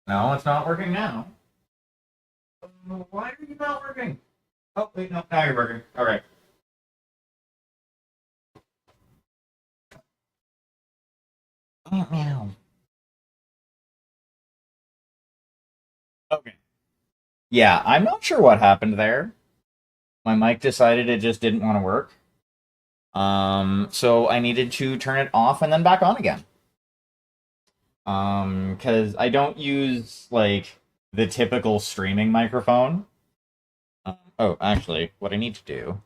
No, it's not working now. Why are you not working? Oh, wait, no, now you're working. All right. Oh, meow. Okay. Yeah, I'm not sure what happened there. My mic decided it just didn't want to work. So I needed to turn it off and then back on again. Because I don't use like the typical streaming microphone. Oh, actually, what I need to do.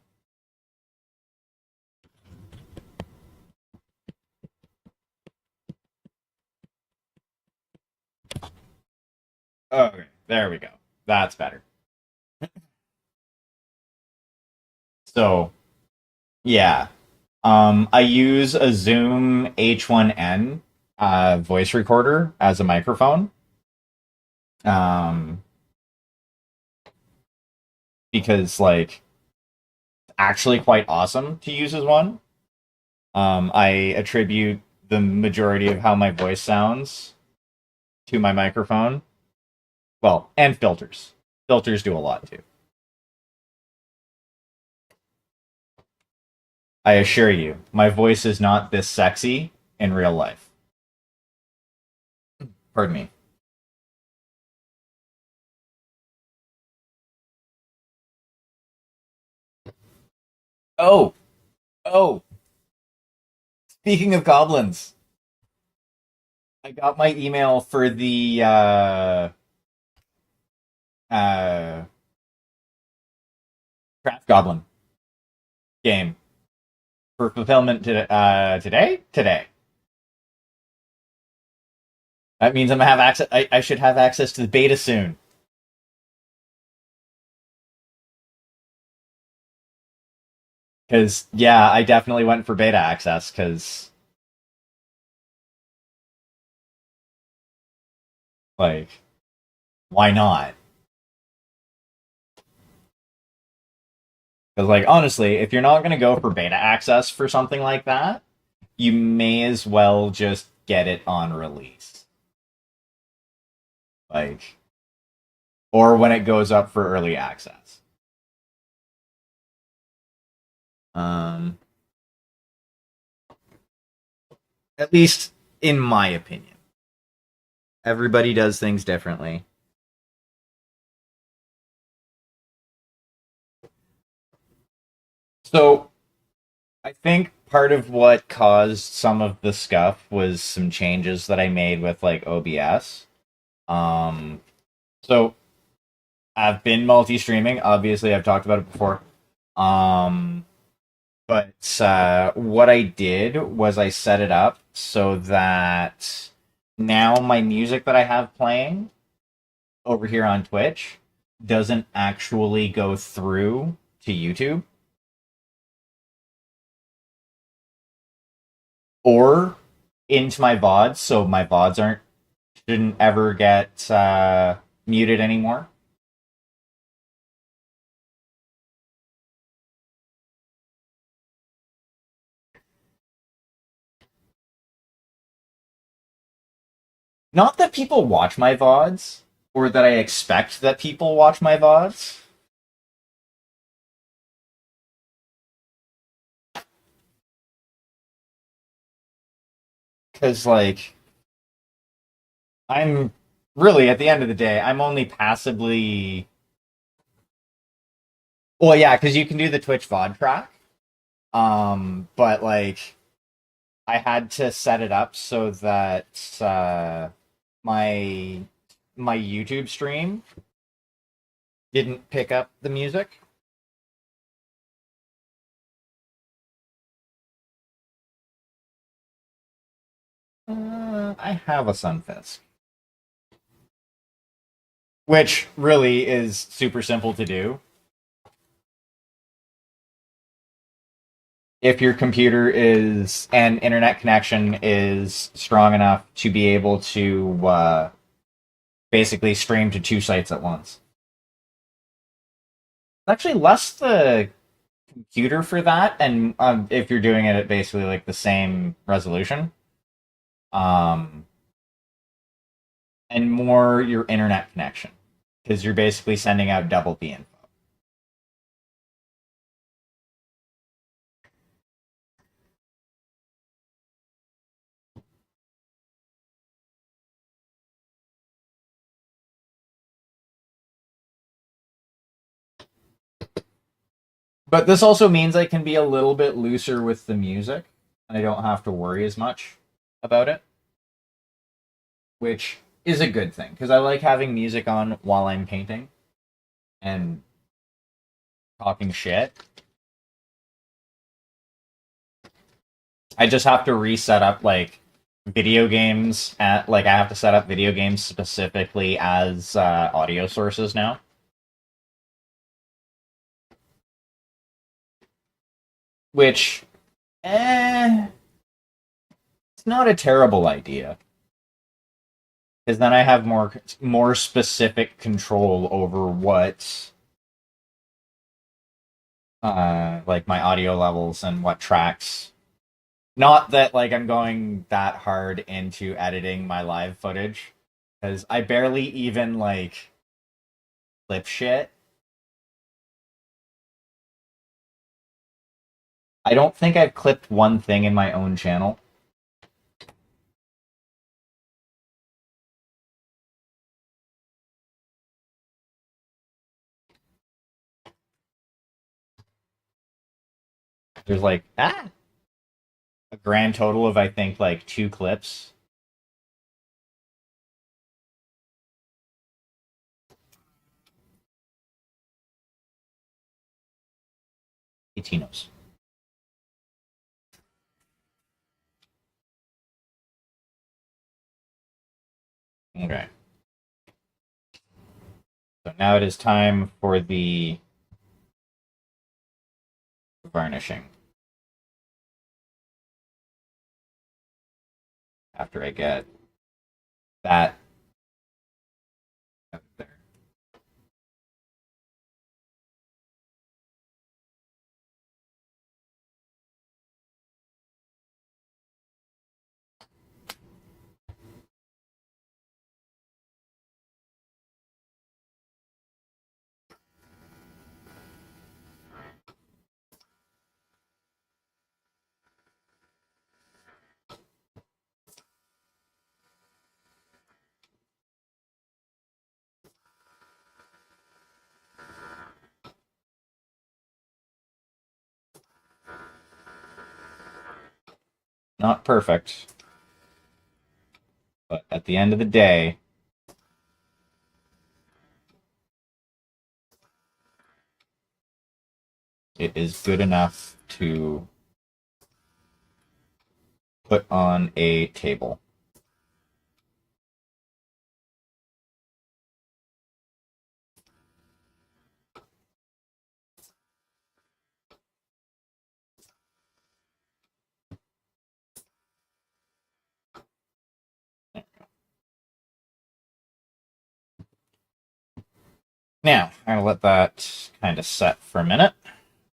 Okay, there we go. That's better. So, yeah. I use a Zoom H1N voice recorder as a microphone. Um, because like actually quite awesome to use as one. I attribute the majority of how my voice sounds to my microphone. Well, and filters. Filters do a lot too. I assure you, my voice is not this sexy in real life. Pardon me. Oh, oh, speaking of goblins, I got my email for the uh, Craft Goblin game for fulfillment today. Today. That means I'm gonna have access. I should have access to the beta soon. Because yeah, I definitely went for beta access. Because like, why not? Because like honestly, if you're not gonna go for beta access for something like that, you may as well just get it on release. Like, or when it goes up for early access. Um, at least in my opinion. Everybody does things differently. So I think part of what caused some of the scuff was some changes that I made with like OBS. Um, so I've been multi-streaming. Obviously, I've talked about it before. Um, but what I did was I set it up so that now my music that I have playing over here on Twitch doesn't actually go through to YouTube or into my VODs, so my VODs aren't shouldn't ever get muted anymore. Not that people watch my VODs, or that I expect that people watch my VODs, because like I'm really at the end of the day, I'm only passively. Well, yeah, because you can do the Twitch VOD track. But like I had to set it up so that my my YouTube stream didn't pick up the music. I have a Sunfisk, which really is super simple to do. If your computer is and internet connection is strong enough to be able to basically stream to two sites at once. It's actually less the computer for that, and if you're doing it at basically like the same resolution. Um, and more your internet connection, because you're basically sending out double the info. But this also means I can be a little bit looser with the music. I don't have to worry as much about it, which is a good thing because I like having music on while I'm painting and talking shit. I just have to reset up like video games at like I have to set up video games specifically as audio sources now, which it's not a terrible idea because then I have more specific control over what like my audio levels and what tracks. Not that like I'm going that hard into editing my live footage because I barely even like clip shit. I don't think I've clipped one thing in my own channel. There's like a grand total of I think like two clips. Etinos. Okay. So now it is time for the varnishing. After I get that out there. Not perfect, but at the end of the day, it is good enough to put on a table. Now, I'm going to let that kind of set for a minute.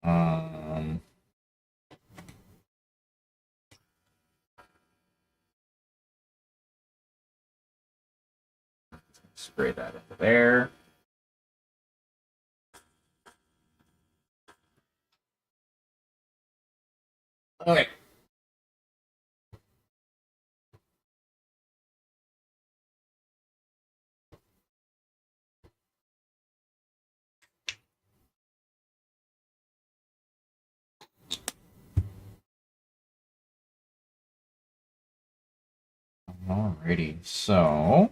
Um, spray that into there. Okay. Alrighty, so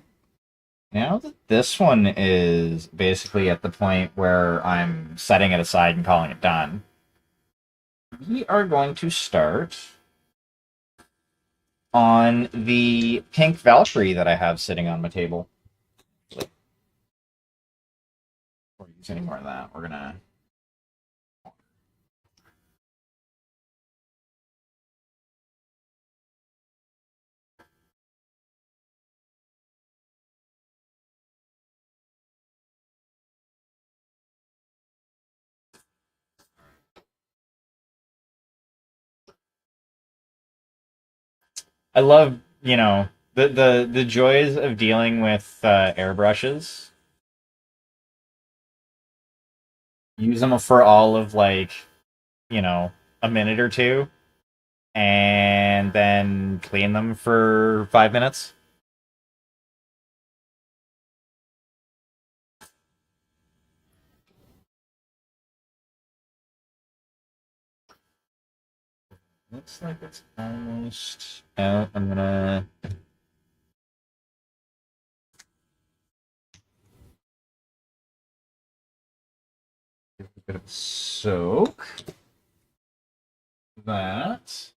now that this one is basically at the point where I'm setting it aside and calling it done, we are going to start on the pink Valkyrie that I have sitting on my table. Before we use any more of that, we're gonna. I love, The joys of dealing with airbrushes. Use them for all of like, you know, a minute or two, and then clean them for 5 minutes. Looks like it's almost out. I'm gonna give it a bit of soak. That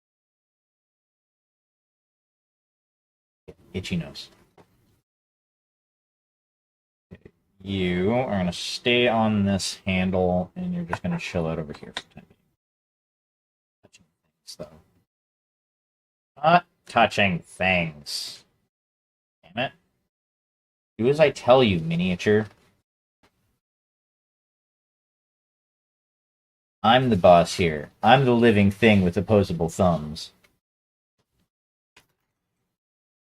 itchy nose. You are gonna stay on this handle, and you're just gonna chill out over here for the time being. Touching things, though. Not touching things. Damn it. Do as I tell you, miniature. I'm the boss here. I'm the living thing with opposable thumbs.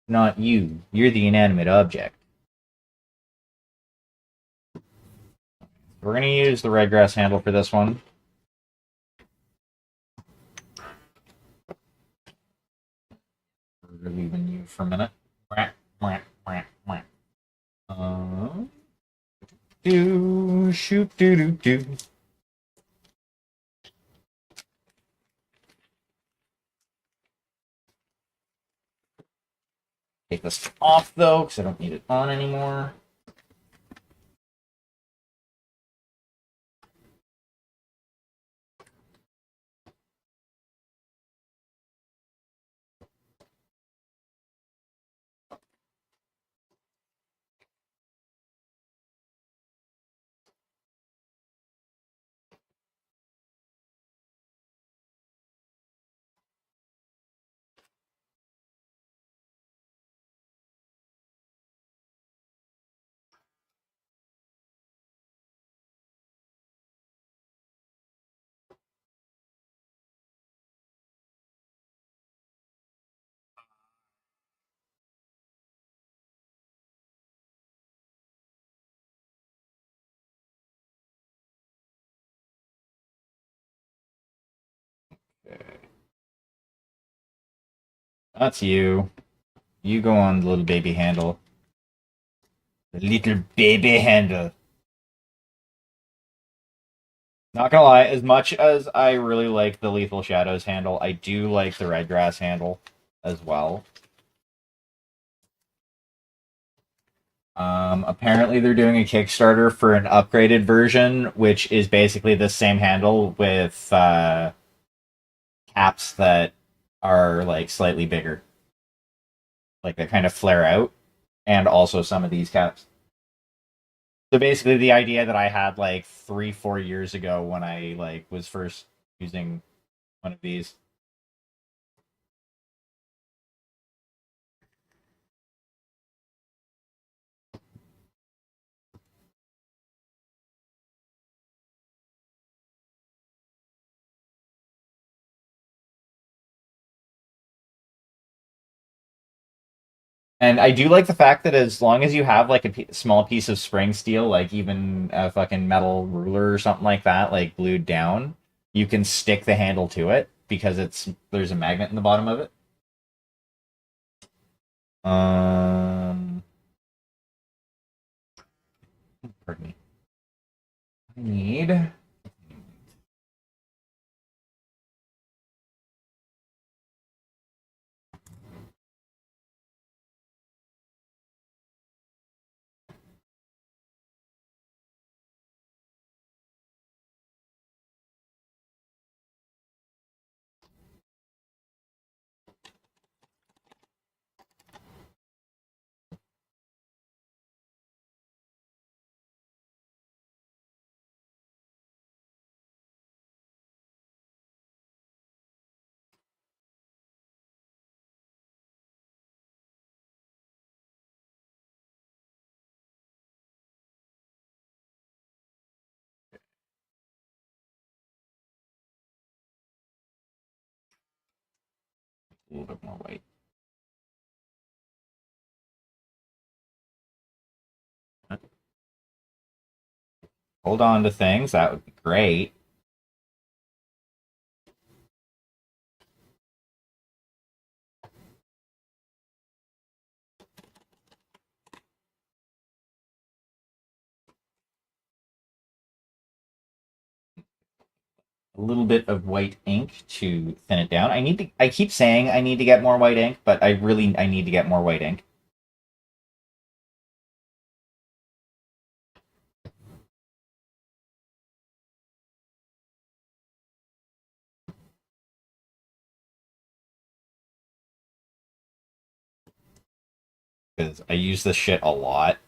Not you. You're the inanimate object. We're going to use the red grass handle for this one. We're leaving you for a minute. Do shoot do do do. Take this off though, because I don't need it on anymore. Okay. That's you. You go on the little baby handle. The little baby handle. Not gonna lie, as much as I really like the Lethal Shadows handle, I do like the Red Grass handle as well. Apparently, they're doing a Kickstarter for an upgraded version, which is basically the same handle with caps that are like slightly bigger, like that kind of flare out, and also some of these caps. So basically, the idea that I had like 3, 4 years ago when I like was first using one of these. And I do like the fact that as long as you have like a small piece of spring steel, like even a fucking metal ruler or something like that, like glued down, you can stick the handle to it because there's a magnet in the bottom of it. Um, pardon me. I need. A little bit more white. hold on to things. That would be great. A little bit of white ink to thin it down. I keep saying I need to get more white ink, but I need to get more white ink. Because I use this shit a lot.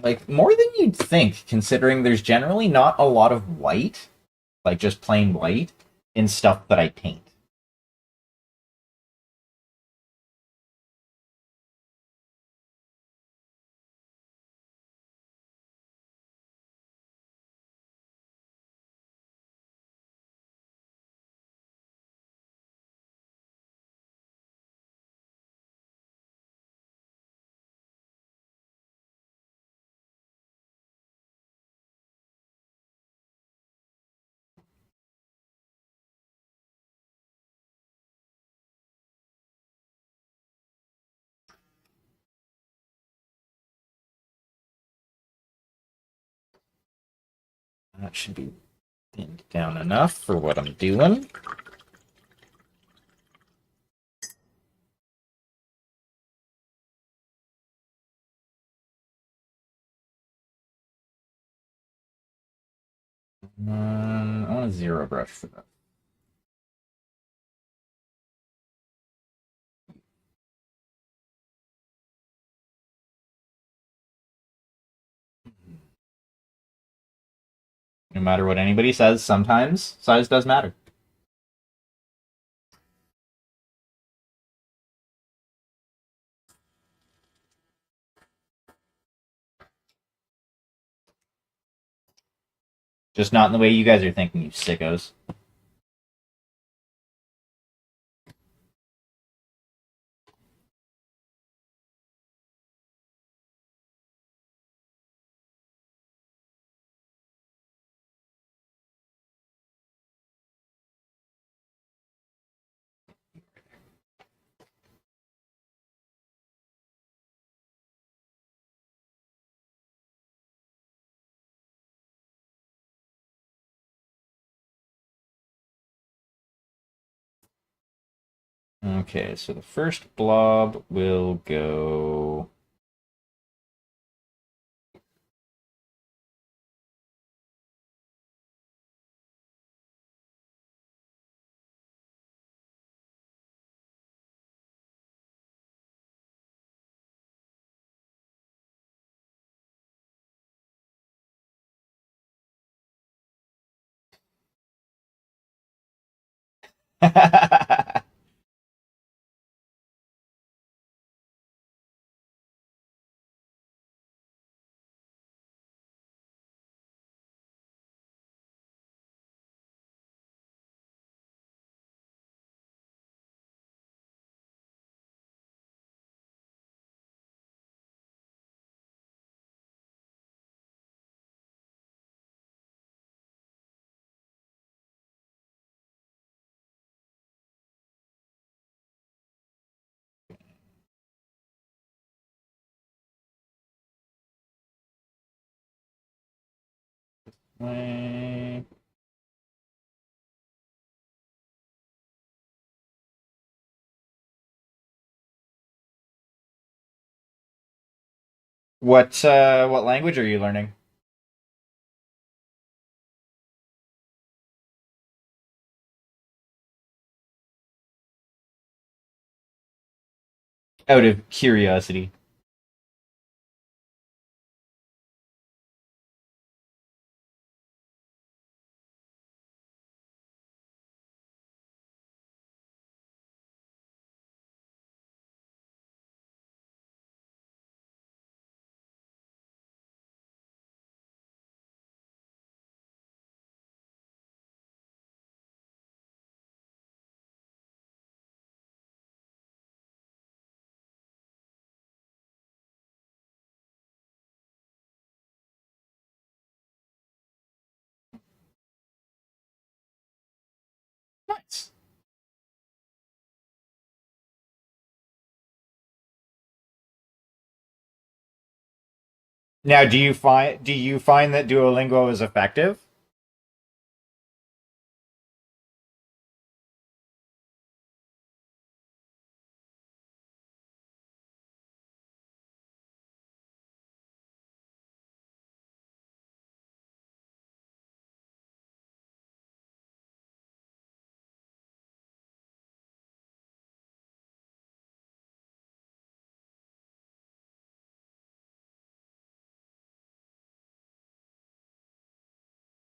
Like, more than you'd think, considering there's generally not a lot of white, like just plain white, in stuff that I paint. That should be thinned down enough for what I'm doing. I want a zero brush for that. No matter what anybody says, sometimes size does matter. Just not in the way you guys are thinking, you sickos. Okay, so the first blob will go. Way. What language are you learning? Out of curiosity. Now, do you find that Duolingo is effective?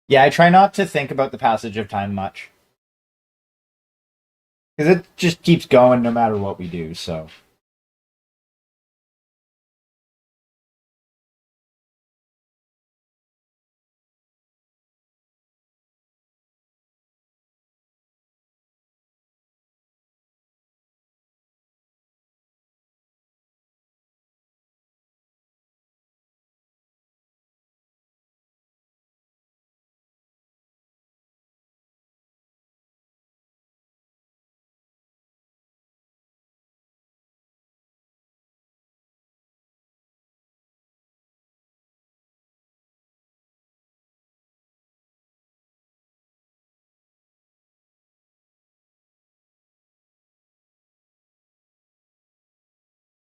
Yeah, I try not to think about the passage of time much because it just keeps going no matter what we do. So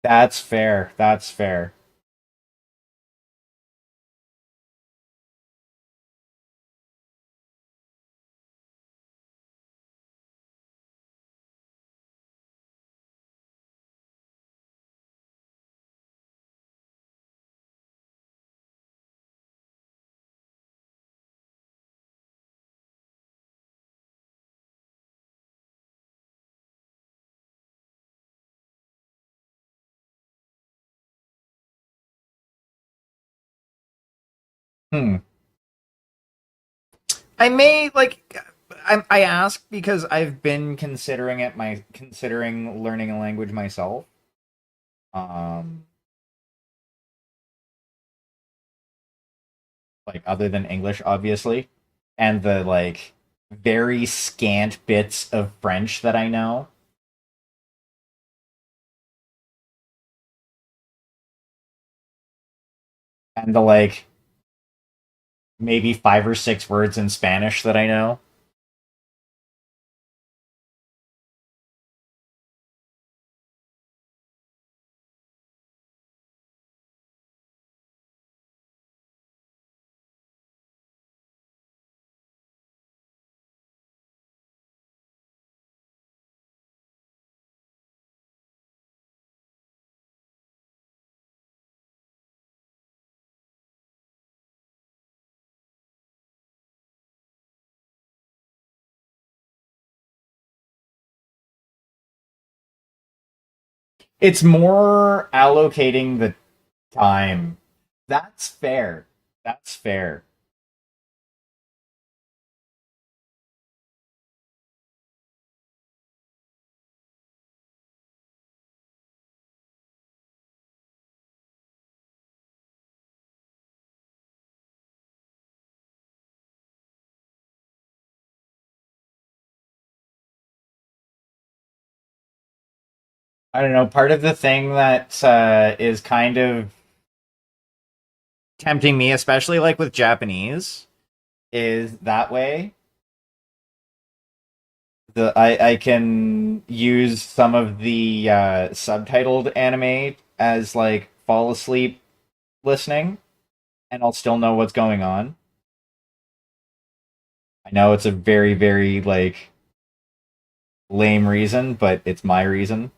that's fair. That's fair. Hmm. I may like. I ask because I've been considering learning a language myself. Um, like other than English, obviously, and the like very scant bits of French that I know, and the like maybe 5 or 6 words in Spanish that I know. It's more allocating the time. That's fair. That's fair. I don't know. Part of the thing that is kind of tempting me, especially like with Japanese, is that way. I can use some of the subtitled anime as like fall asleep listening, and I'll still know what's going on. I know it's a very very like lame reason, but it's my reason.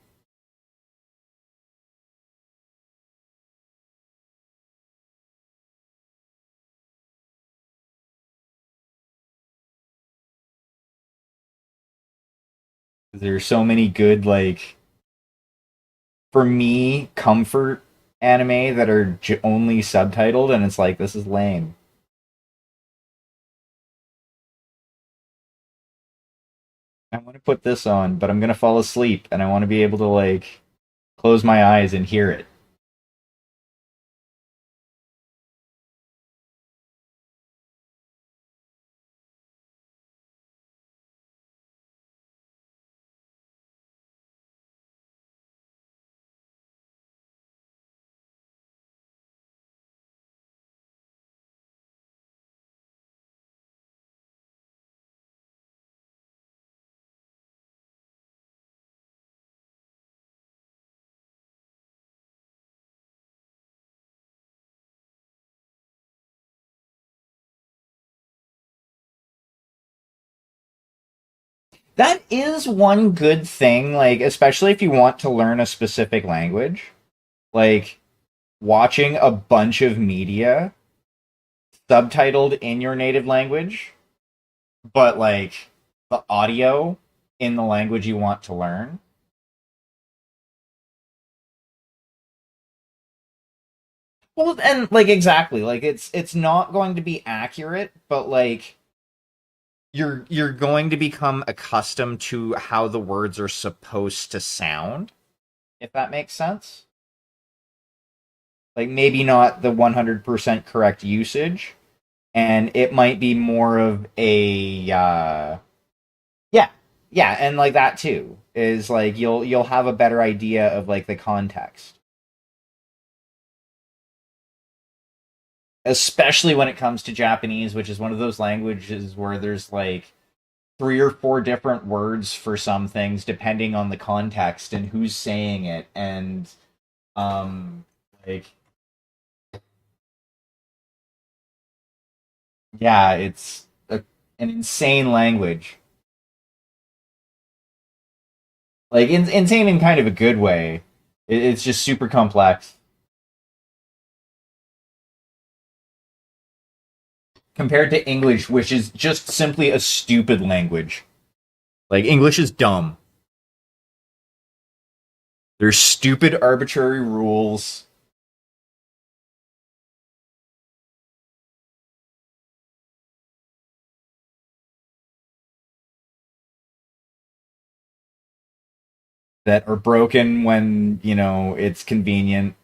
There's so many good like for me comfort anime that are only subtitled, and it's like this is lame. I want to put this on, but I'm gonna fall asleep, and I want to be able to like close my eyes and hear it. That is one good thing, like especially if you want to learn a specific language, like watching a bunch of media subtitled in your native language, but like the audio in the language you want to learn. Well, and like exactly, like it's not going to be accurate, but like you're going to become accustomed to how the words are supposed to sound, if that makes sense. Like maybe not the 100% correct usage, and it might be more of a yeah, yeah, and like that too is like you'll have a better idea of like the context, especially when it comes to Japanese, which is one of those languages where there's like three or four different words for some things depending on the context and who's saying it, and um like yeah, it's an insane language, like insane in kind of a good way. It's just super complex compared to English, which is just simply a stupid language. Like English is dumb. There's stupid arbitrary rules that are broken when, it's convenient.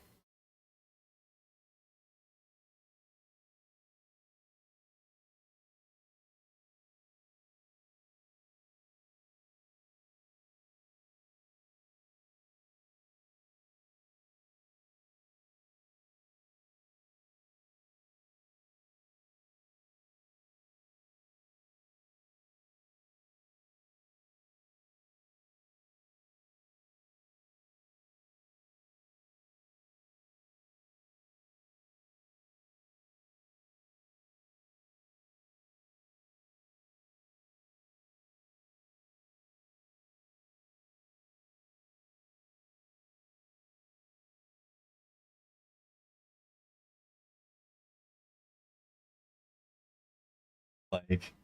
Like,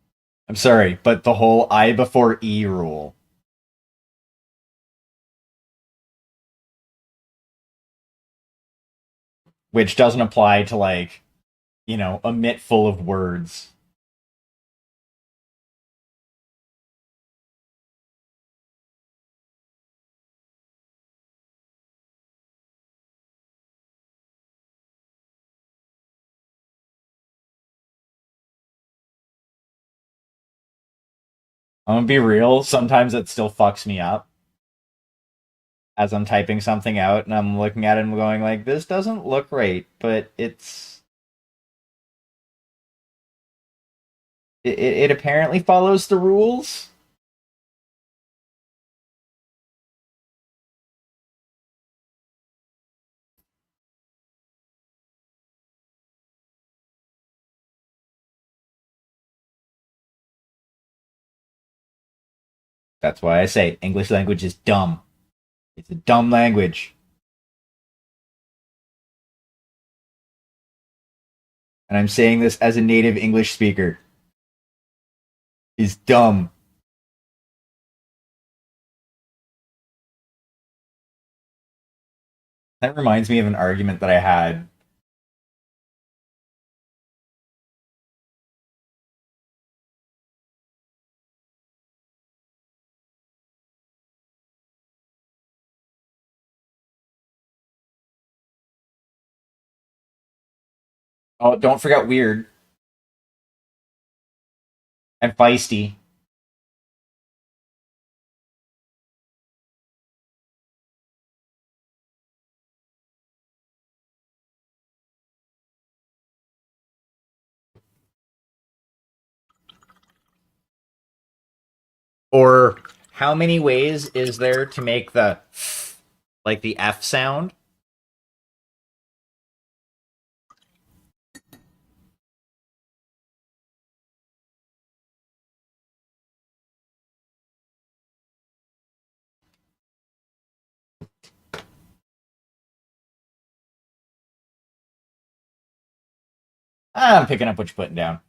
I'm sorry, but the whole I before E rule, which doesn't apply to like, a mitt full of words. I'm gonna be real, sometimes it still fucks me up as I'm typing something out and I'm looking at it and going like, this doesn't look right, but it apparently follows the rules. That's why I say English language is dumb. It's a dumb language. And I'm saying this as a native English speaker. Is dumb. That reminds me of an argument that I had. Oh, don't forget weird and feisty. Or how many ways is there to make the like the F sound? I'm picking up what you're putting down.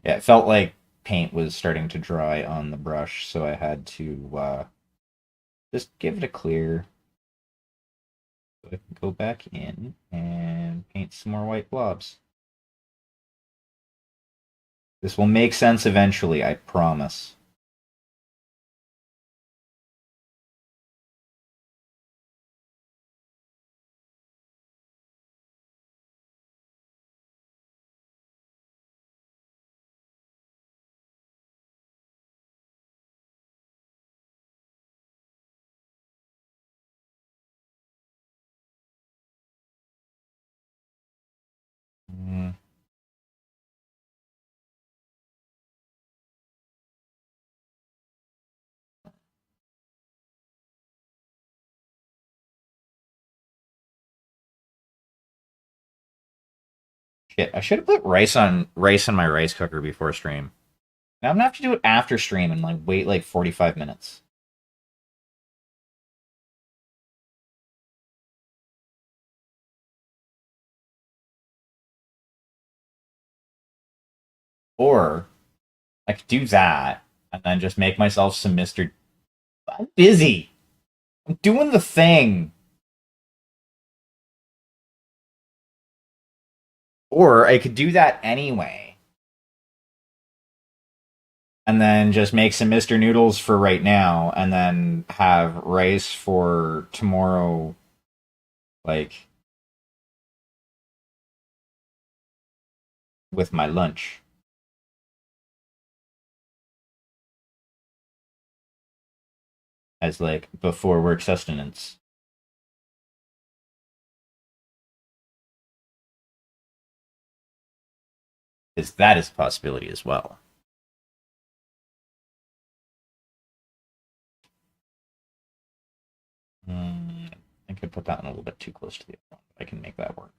Yeah, it felt like paint was starting to dry on the brush, so I had to just give it a clear. So I can go back in and paint some more white blobs. This will make sense eventually, I promise. Mm. Shit, I should have put rice on my rice cooker before stream. Now I'm gonna have to do it after stream and like wait like 45 minutes. Or I could do that and then just make myself some Mr. I'm busy. I'm doing the thing. Or I could do that anyway. And then just make some Mr. Noodles for right now and then have rice for tomorrow, like with my lunch as like before work sustenance. Because that is a possibility as well. I could put that one a little bit too close to the other one. I can make that work.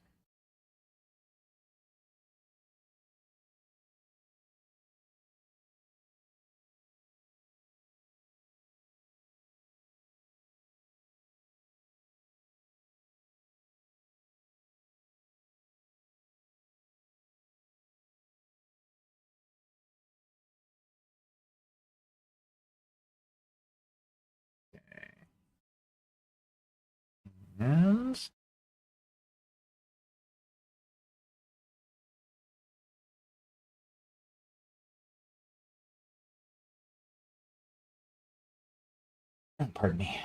And pardon me.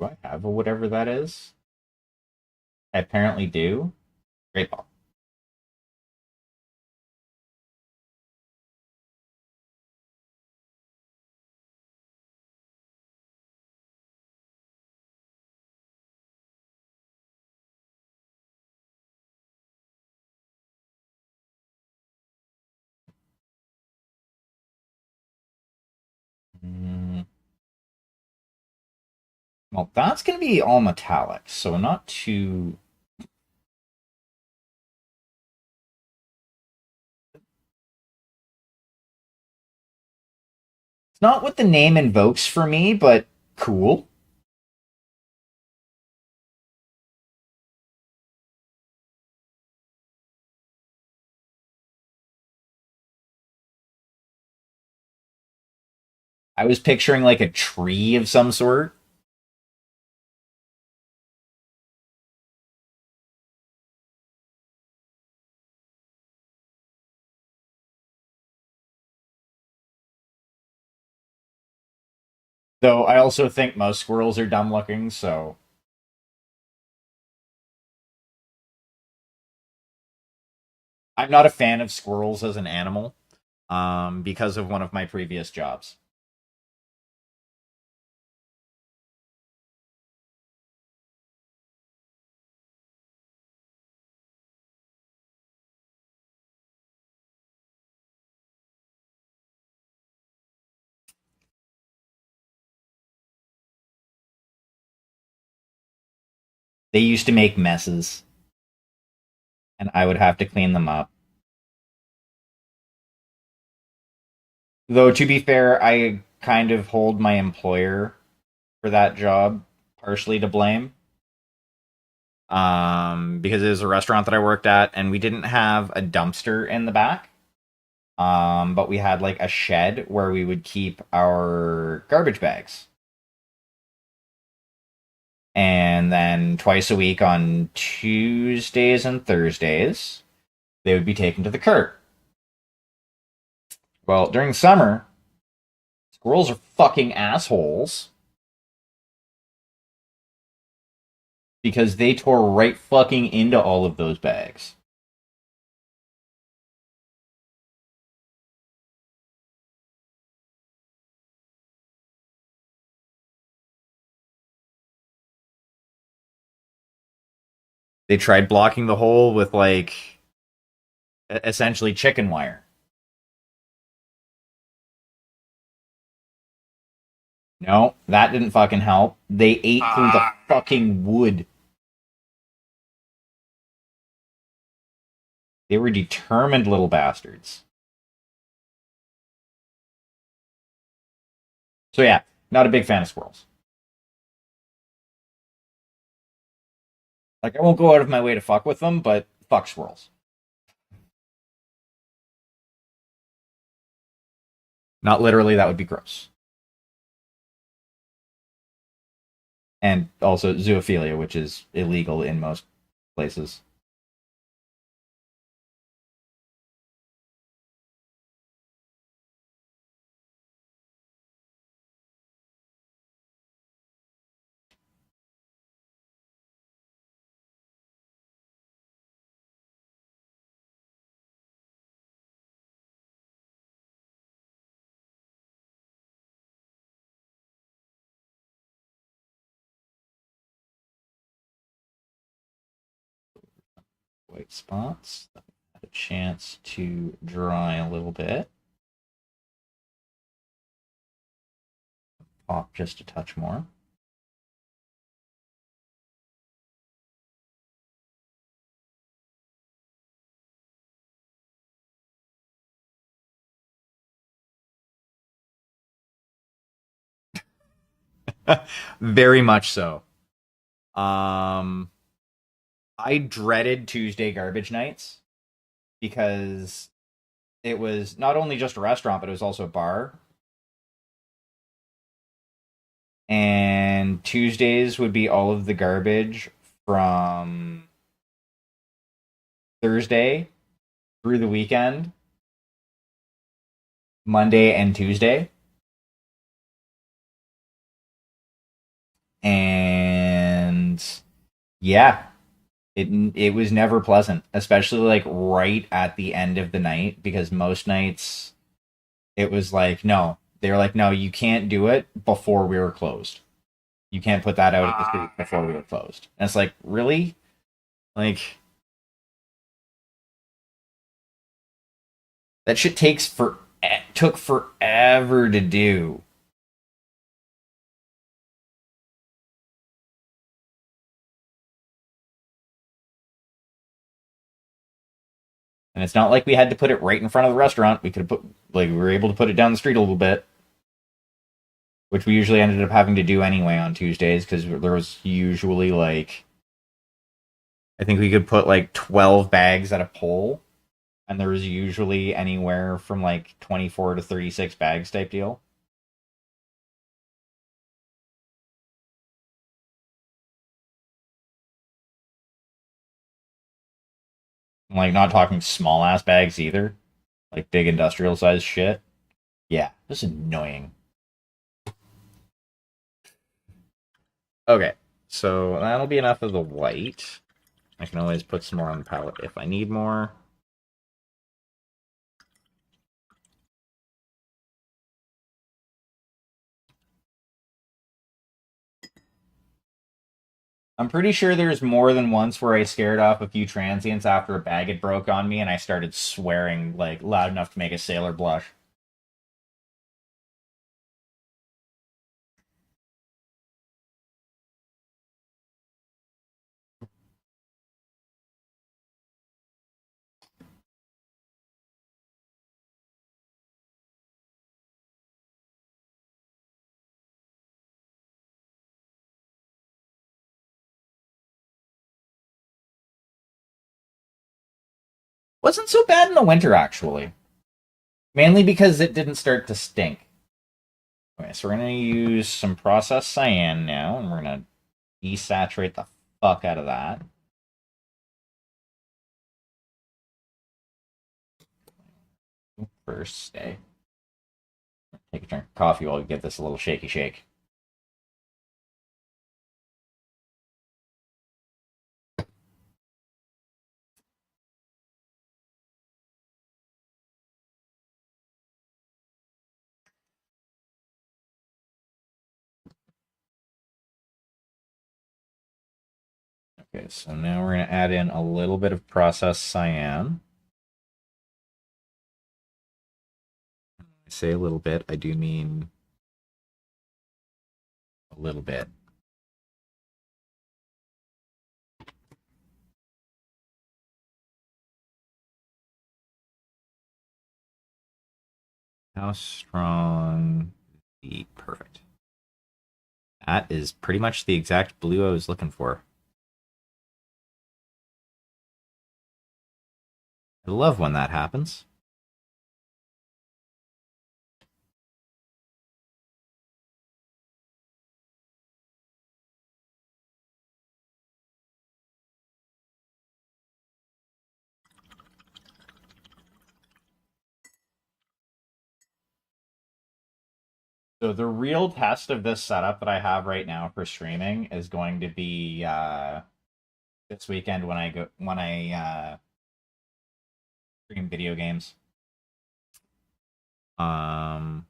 Do I have a whatever that is? I apparently do. Great ball. Mm, well, that's going to be all metallic, so not too. It's not what the name invokes for me, but cool. I was picturing like a tree of some sort. Though I also think most squirrels are dumb looking, so I'm not a fan of squirrels as an animal, because of one of my previous jobs. They used to make messes, and I would have to clean them up. Though, to be fair, I kind of hold my employer for that job partially to blame. Because it was a restaurant that I worked at, and we didn't have a dumpster in the back. But we had like a shed where we would keep our garbage bags. And then twice a week on Tuesdays and Thursdays, they would be taken to the cart. Well, during summer, squirrels are fucking assholes because they tore right fucking into all of those bags. They tried blocking the hole with like essentially chicken wire. No, that didn't fucking help. They ate through the fucking wood. They were determined little bastards. So yeah, not a big fan of squirrels. Like I won't go out of my way to fuck with them, but fuck squirrels. Not literally, that would be gross. And also zoophilia, which is illegal in most places. White spots. Have a chance to dry a little bit. Pop just a touch more. Very much so. Um, I dreaded Tuesday garbage nights because it was not only just a restaurant, but it was also a bar. And Tuesdays would be all of the garbage from Thursday through the weekend, Monday and Tuesday. And yeah, it was never pleasant, especially like right at the end of the night because most nights it was like no, they were like no, you can't do it before we were closed. You can't put that out at the street before we were closed. And it's like, really? Like that shit took forever to do. And it's not like we had to put it right in front of the restaurant. We could have put like we were able to put it down the street a little bit, which we usually ended up having to do anyway on Tuesdays because there was usually like I think we could put like 12 bags at a pole, and there was usually anywhere from like 24 to 36 bags type deal. I'm like not talking small ass bags either, like big industrial size shit. Yeah, this is annoying. Okay, so that'll be enough of the white. I can always put some more on the palette if I need more. I'm pretty sure there's more than once where I scared off a few transients after a bag had broke on me and I started swearing like loud enough to make a sailor blush. Wasn't so bad in the winter actually. Mainly because it didn't start to stink. Okay, so we're gonna use some processed cyan now, and we're gonna desaturate the fuck out of that. First, stay. Take a drink of coffee while we give this a little shaky shake. Okay, so now we're gonna add in a little bit of processed cyan. I say a little bit, I do mean a little bit. How strong? The perfect. That is pretty much the exact blue I was looking for. I love when that happens. So the real test of this setup that I have right now for streaming is going to be this weekend when I stream video games. Um,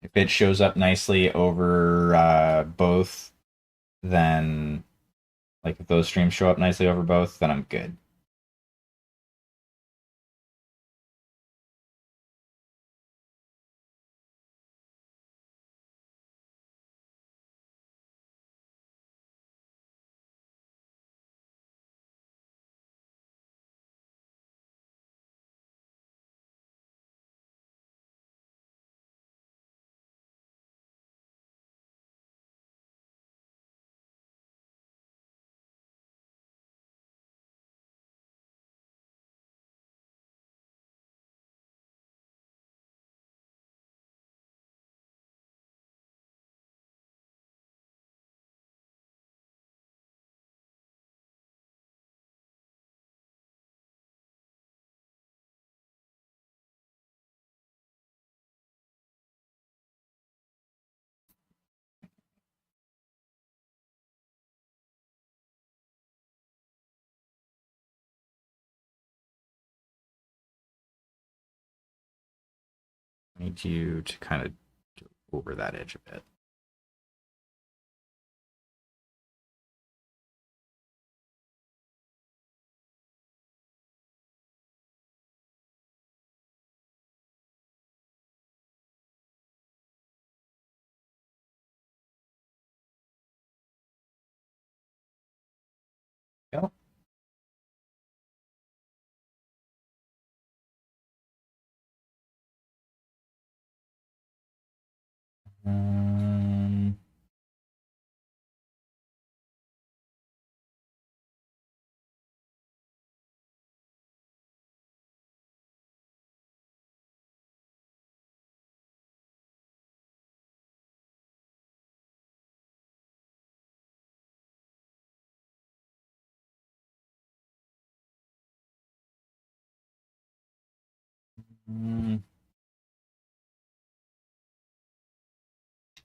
if it shows up nicely over both, then like if those streams show up nicely over both, then I'm good. I need you to kind of go over that edge a bit. Go. Um, Mm,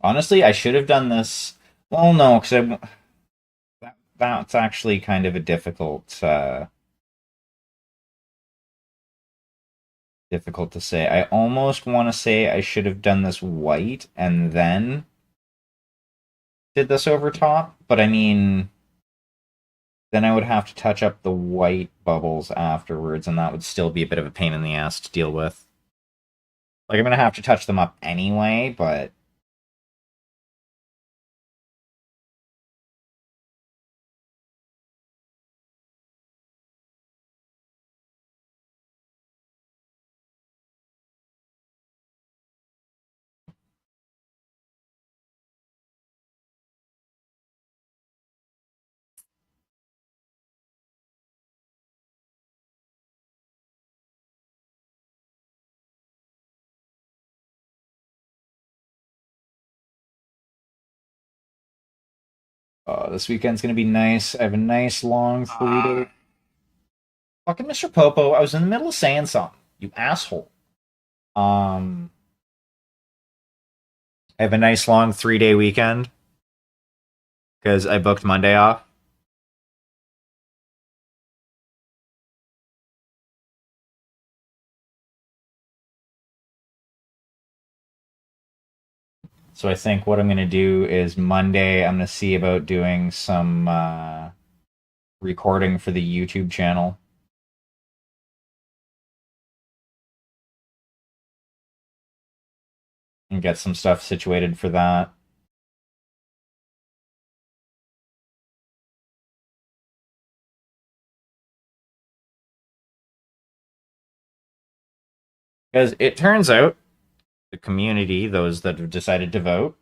honestly, I should have done this. Well, no, because that's actually kind of a difficult to say. I almost want to say I should have done this white and then did this over top, but I mean, then I would have to touch up the white bubbles afterwards, and that would still be a bit of a pain in the ass to deal with. Like, I'm gonna have to touch them up anyway, but this weekend's gonna be nice. I have a nice long 3 day. Fucking Mr. Popo, I was in the middle of saying something. You asshole. Um, I have a nice long 3 day weekend because I booked Monday off. So I think what I'm gonna do is Monday I'm gonna see about doing some recording for the YouTube channel and get some stuff situated for that. Because it turns out the community, those that have decided to vote,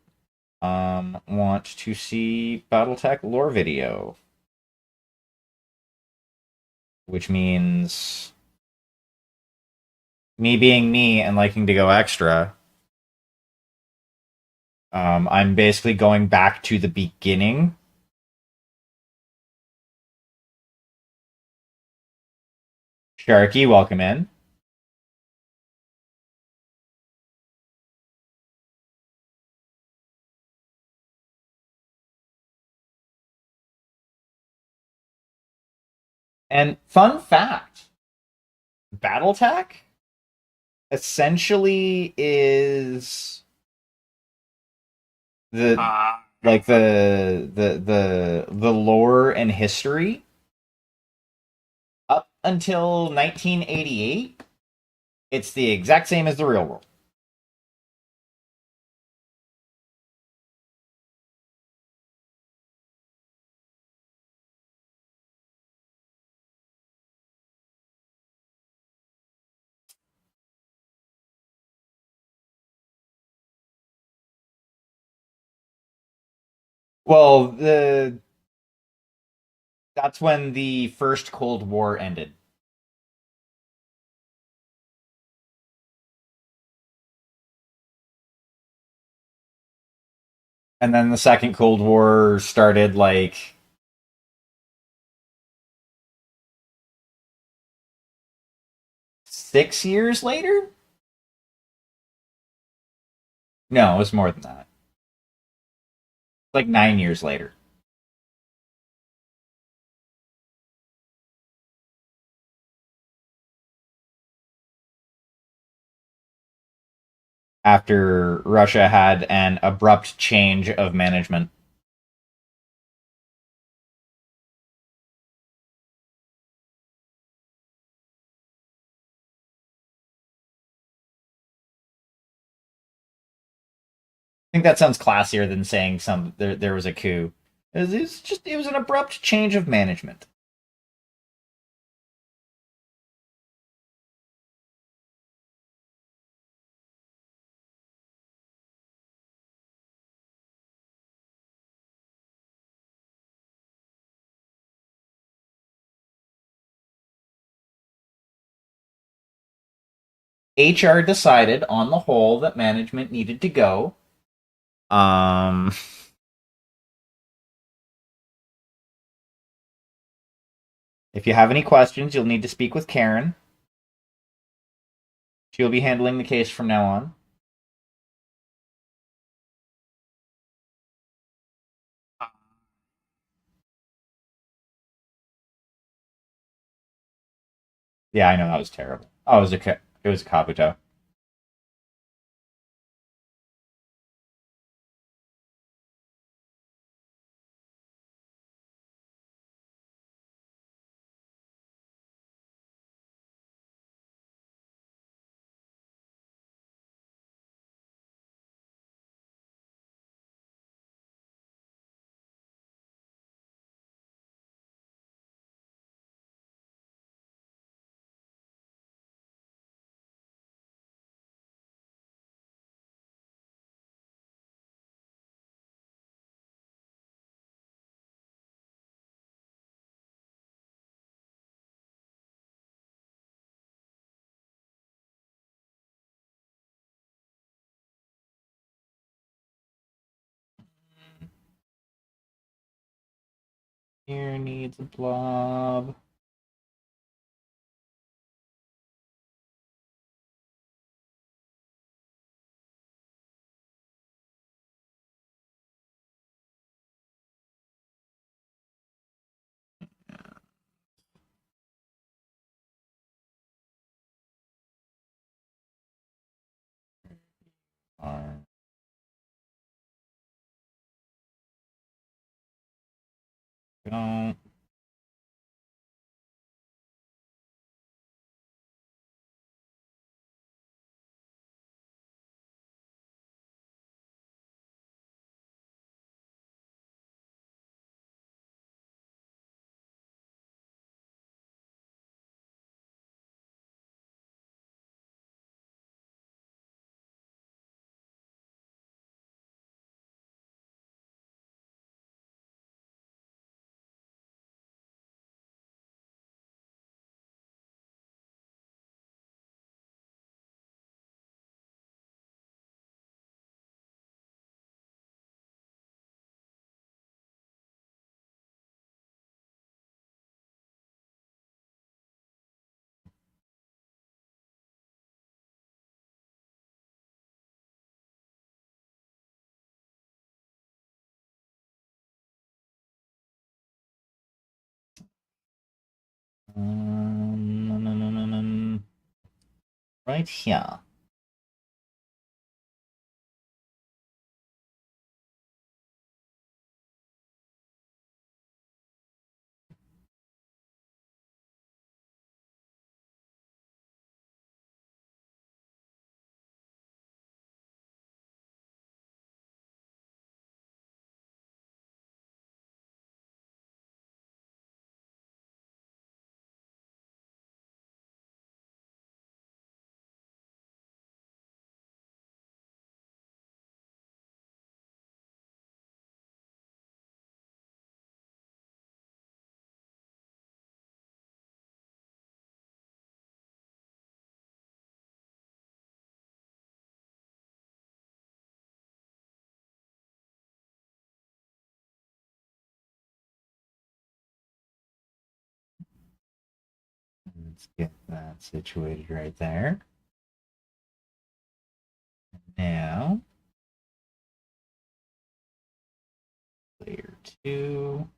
want to see BattleTech lore video, which means me being me and liking to go extra. I'm basically going back to the beginning. Sharky, welcome in. And fun fact, BattleTech essentially is the like the lore and history up until 1988. It's the exact same as the real world. Well, the that's when the first Cold War ended. And then the second Cold War started like 6 years later? No, it was more than that. Like 9 years later. After Russia had an abrupt change of management. I think that sounds classier than saying there was a coup. It was an abrupt change of management. HR decided on the whole that management needed to go. Um if you have any questions, you'll need to speak with Karen. She'll be handling the case from now on. Yeah, I know that was terrible. Oh, it was a Kabuto. Here needs a blob. Alright. Don't. Right here. Let's get that situated right there. Now, layer two.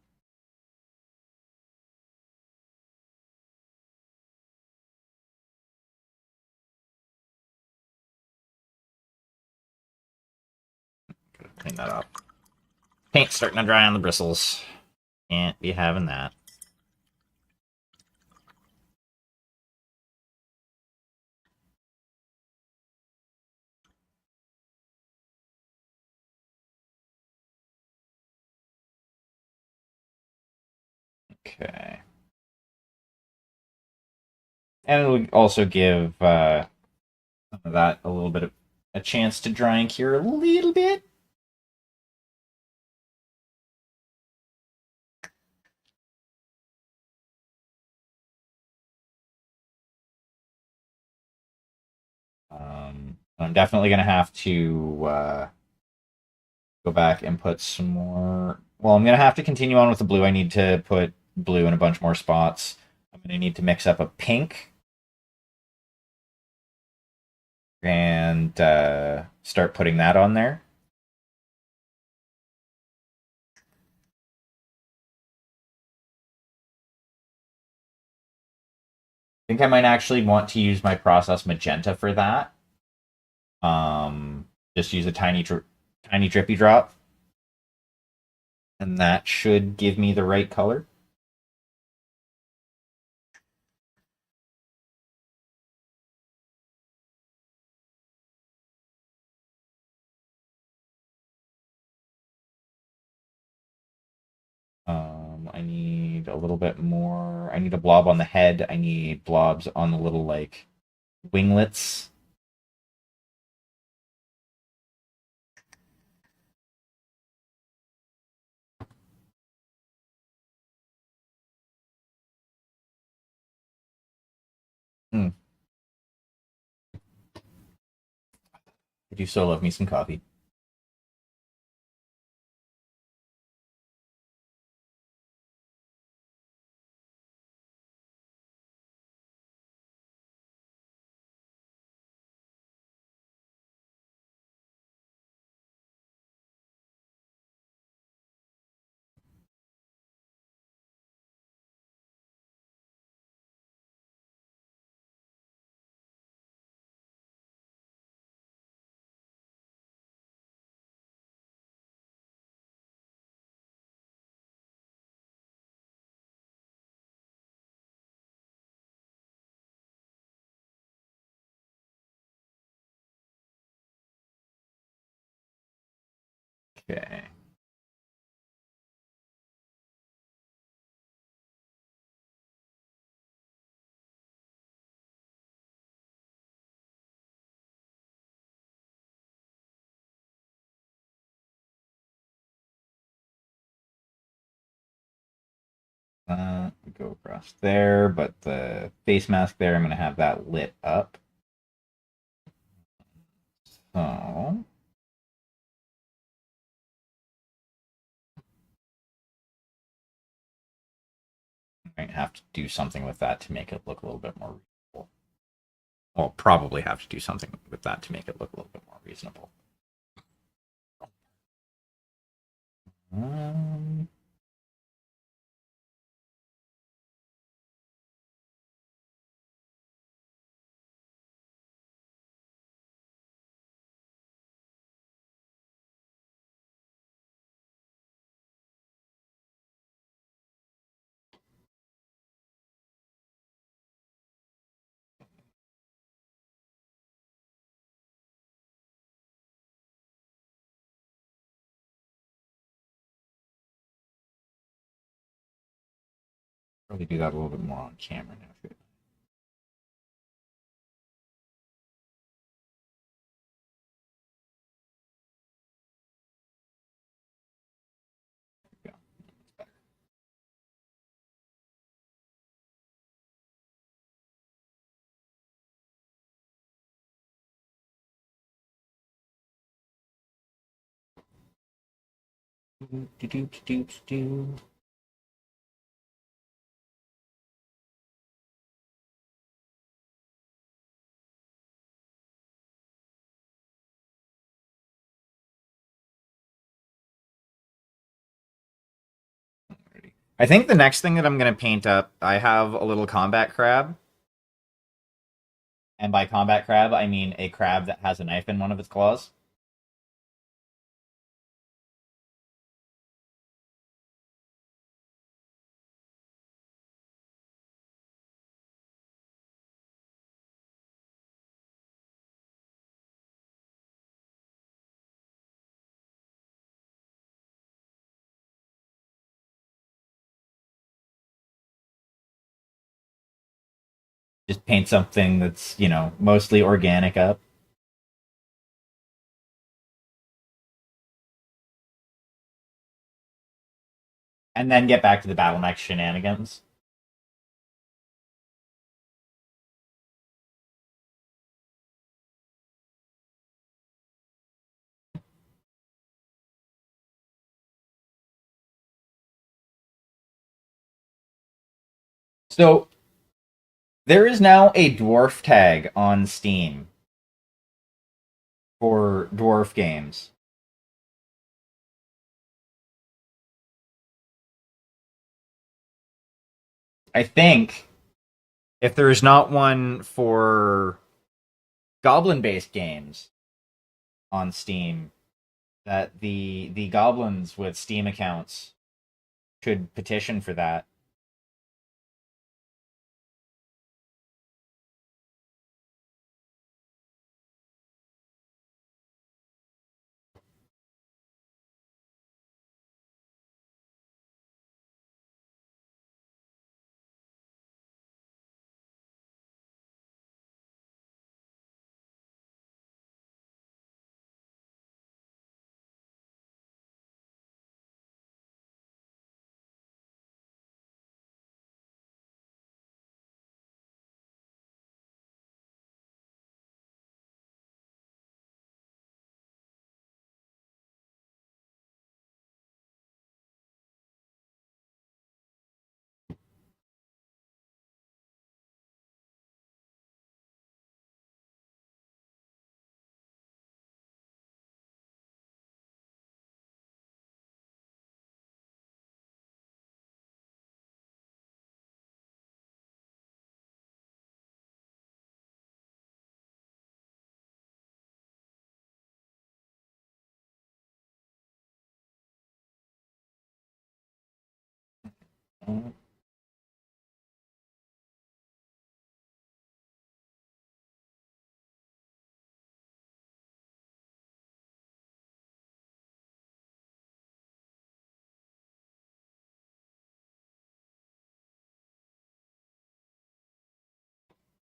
Gotta clean that up. Paint's starting to dry on the bristles. Can't be having that. Okay. And it'll also give some of that a little bit of a chance to dry and cure a little bit. I'm definitely going to have to go back and put some more. Well, I'm going to have to continue on with the blue. I need to put blue in a bunch more spots. I'm going to need to mix up a pink. and start putting that on there. I think I might actually want to use my process magenta for that. Just use a tiny drippy drop, and that should give me the right color. I need a little bit more. I need a blob on the head. I need blobs on the little like winglets. Hmm. I do so love me some coffee. Okay. Go across there, but the face mask there, I'm going to have that lit up. So I might have to do something with that to make it look a little bit more reasonable. Well, probably have to do something with that to make it look a little bit more reasonable. Um, Probably do that a little bit more on camera now. I think the next thing that I'm going to paint up, I have a little combat crab. And by combat crab, I mean a crab that has a knife in one of its claws. Just paint something that's, mostly organic up. And then get back to the battle mech shenanigans. So there is now a dwarf tag on Steam. for dwarf games. I think if there's not one for goblin based games on Steam, that the goblins with Steam accounts should petition for that.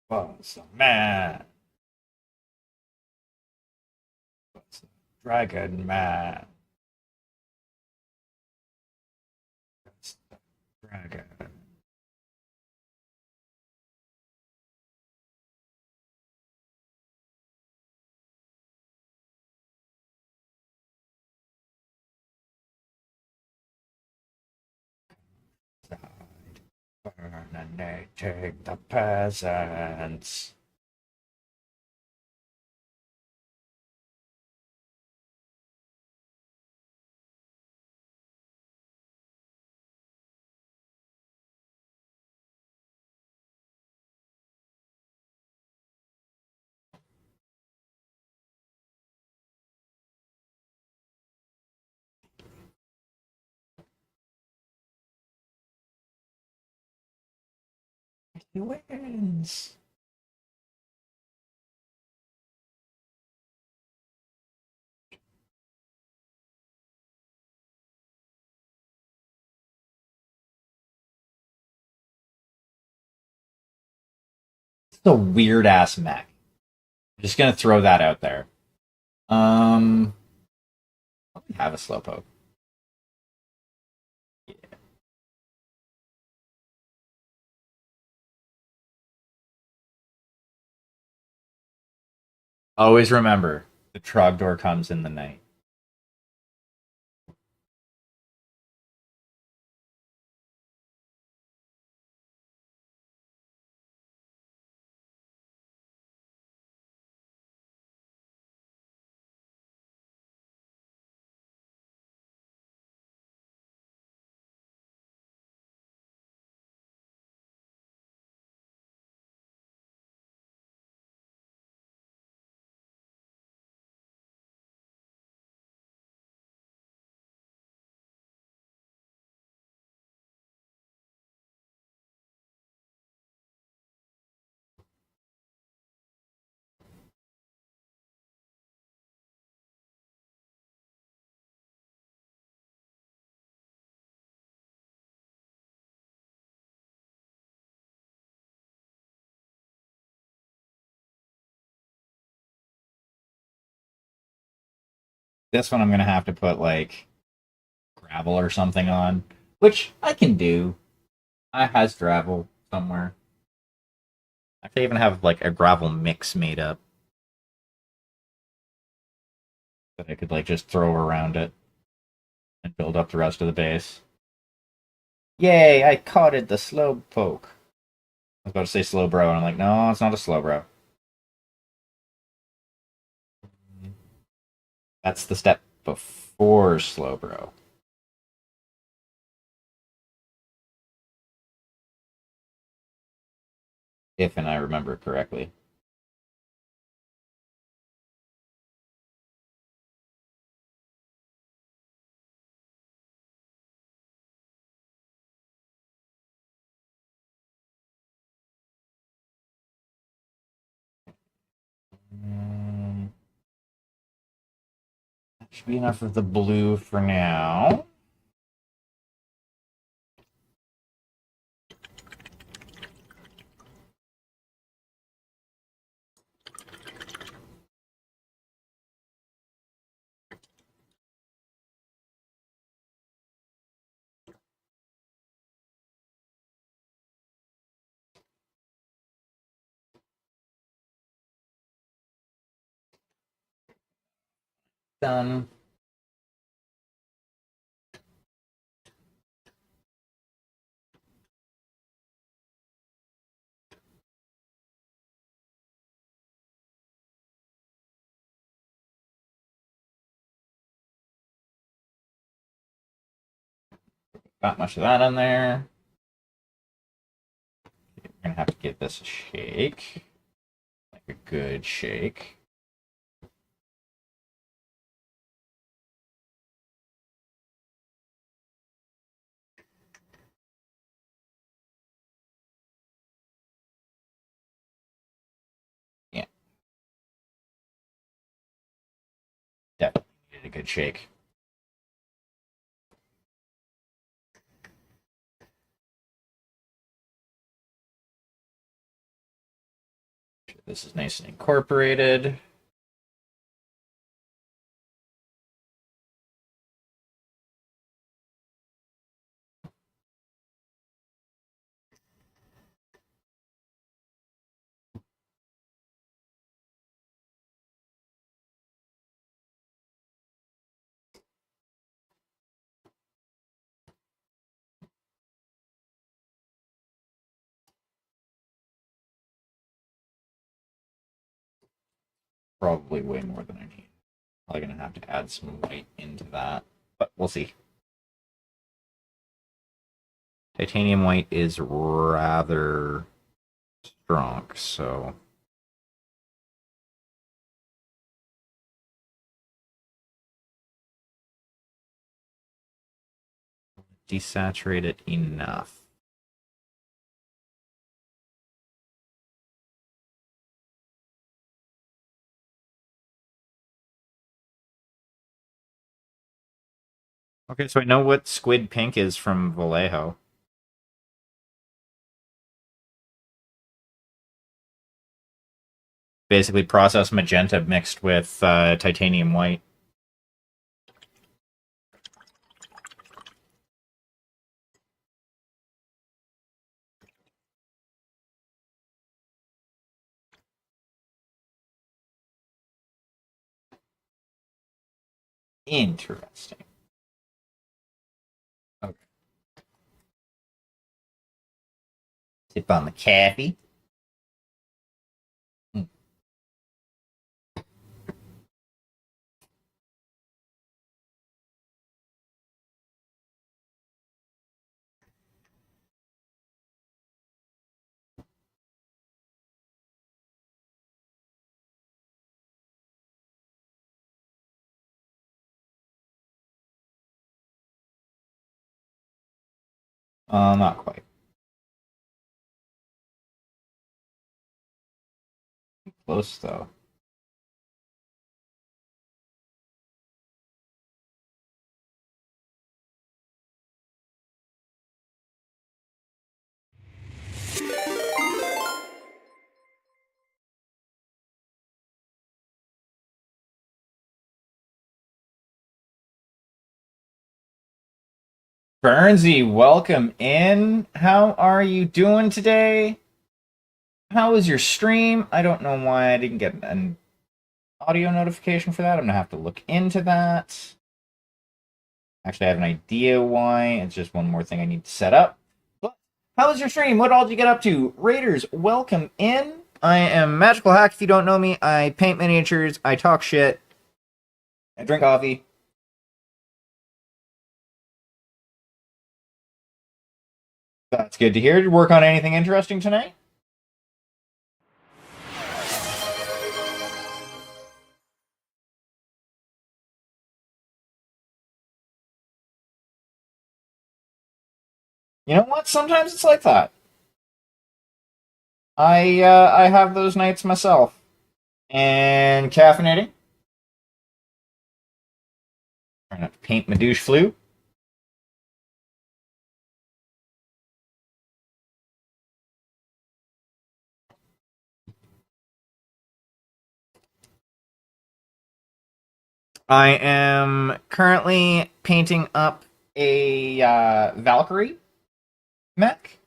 What's a man? What's a dragon man? What's a dragon? Burning the peasants. He wins. It's a weird ass mech. I'm just gonna throw that out there. Um, we have a slowpoke. Always remember, the Trogdor comes in the night. This one I'm gonna have to put like gravel or something on, which I can do. I has gravel somewhere. I could even have like a gravel mix made up that I could like just throw around it and build up the rest of the base. Yay! I caught it, the slow poke. I was about to say slow bro, and I'm like, no, it's not a slow bro. That's the step before Slowbro. If and I remember correctly. That should be enough of the blue for now. Done. Not much of that in there. We're gonna have to give this a shake. Like a good shake. Yeah. Definitely needed a good shake. This is nice and incorporated. Probably way more than I need. Probably gonna have to add some white into that, but we'll see. Titanium white is rather strong, so desaturate it enough. Okay, so I know what squid pink is from Vallejo. Basically, processed magenta mixed with titanium white. Interesting. Okay. Tip on the cappy. Hmm. Not quite. Close though. Burnsy, welcome in. How are you doing today? How was your stream? I don't know why I didn't get an audio notification for that. I'm gonna have to look into that. Actually, I have an idea why. It's just one more thing I need to set up. But how was your stream? What all did you get up to? Raiders, welcome in. I am Magical Hack. If you don't know me, I paint miniatures, I talk shit, I drink coffee. That's good to hear. Did you work on anything interesting tonight? You know what? Sometimes it's like that. I have those nights myself. And caffeinating. Trying not to paint my douche flu. I am currently painting up a Valkyrie mech,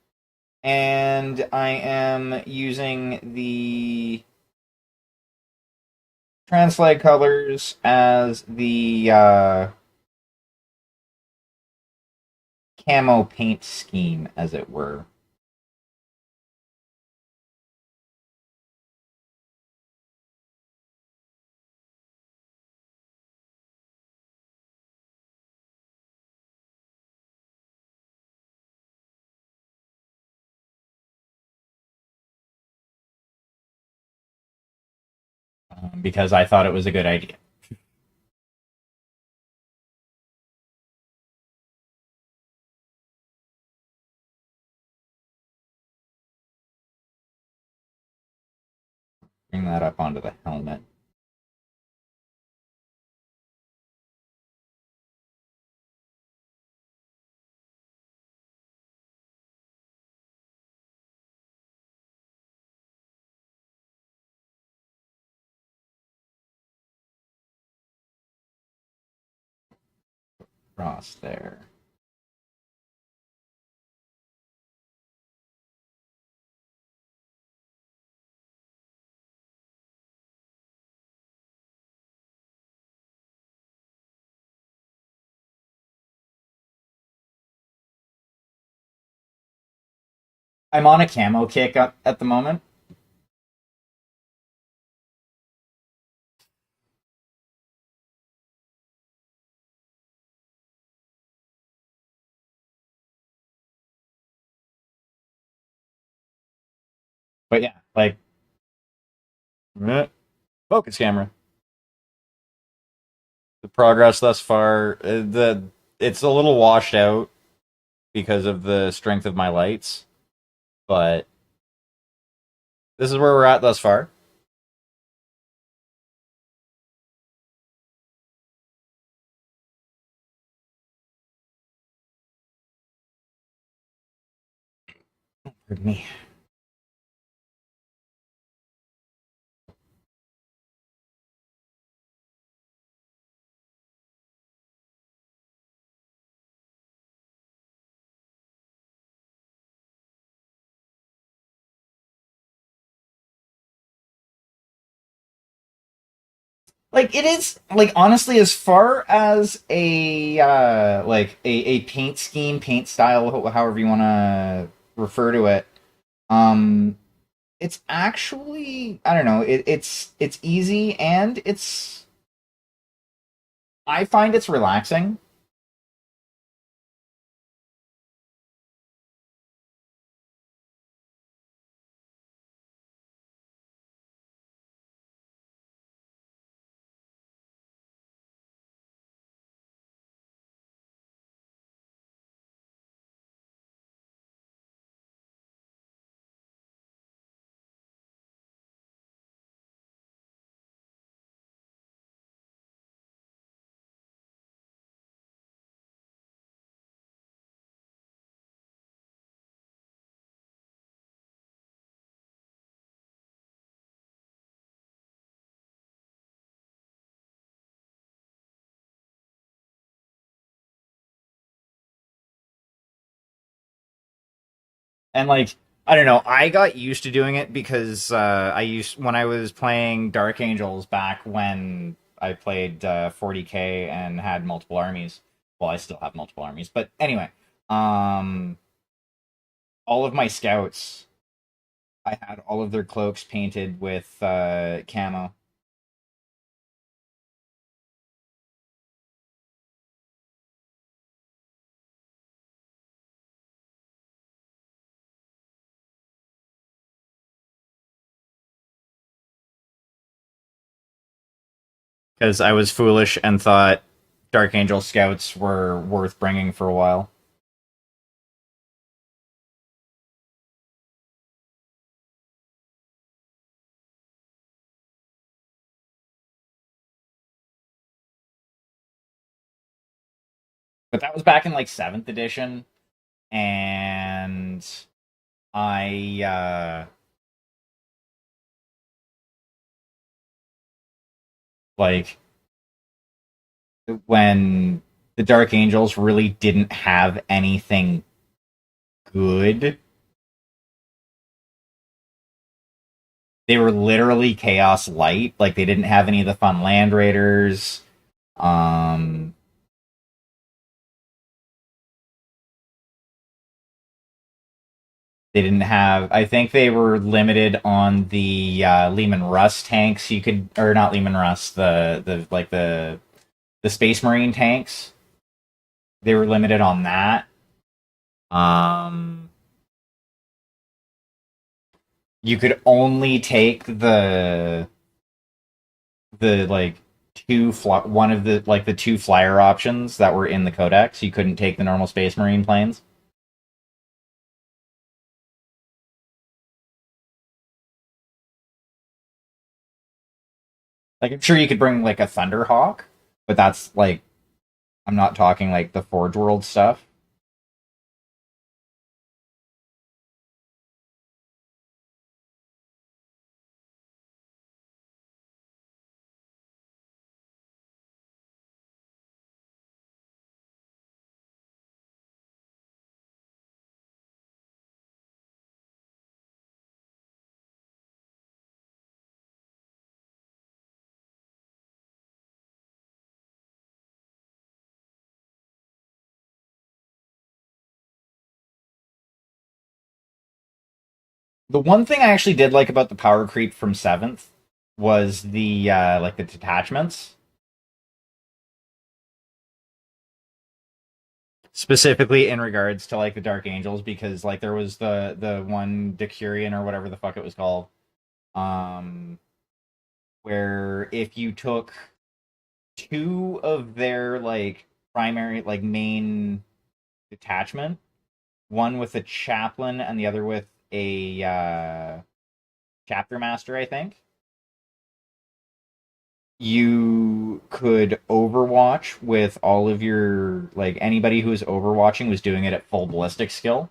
and I am using the Translate colors as the camo paint scheme, as it were. Because I thought it was a good idea. Bring that up onto the helmet. Cross there. I'm on a camo kick at the moment. But yeah, like focus camera. The progress thus far, the it's a little washed out because of the strength of my lights, but this is where we're at thus far. Pardon me. Like it is like honestly, as far as a a paint scheme, paint style, however you want to refer to it, um, it's actually I don't know. It's easy and it's I find it's relaxing. And like I don't know, I got used to doing it because I used when I was playing Dark Angels back when I played 40K and had multiple armies. Well, I still have multiple armies, but anyway, um, all of my scouts, I had all of their cloaks painted with camo. because I was foolish and thought Dark Angel Scouts were worth bringing for a while. But that was back in like seventh edition, and I like when the Dark Angels really didn't have anything good. They were literally Chaos Light. Like they didn't have any of the fun Land Raiders. Um, they didn't have. I think they were limited on the Lehman Russ tanks. You could, or not Lehman Russ. The Space Marine tanks. They were limited on that. Um, you could only take the like one of the like the two flyer options that were in the codex. You couldn't take the normal Space Marine planes. Like I'm sure you could bring like a Thunderhawk, but that's like I'm not talking like the Forge World stuff. The one thing I actually did like about the power creep from seventh was the like the detachments, specifically in regards to like the Dark Angels, because like there was the one Decurion or whatever the fuck it was called, um, where if you took two of their like primary like main detachment, one with a chaplain and the other with a chapter master, I think. You could overwatch with all of your like anybody who was overwatching was doing it at full ballistic skill,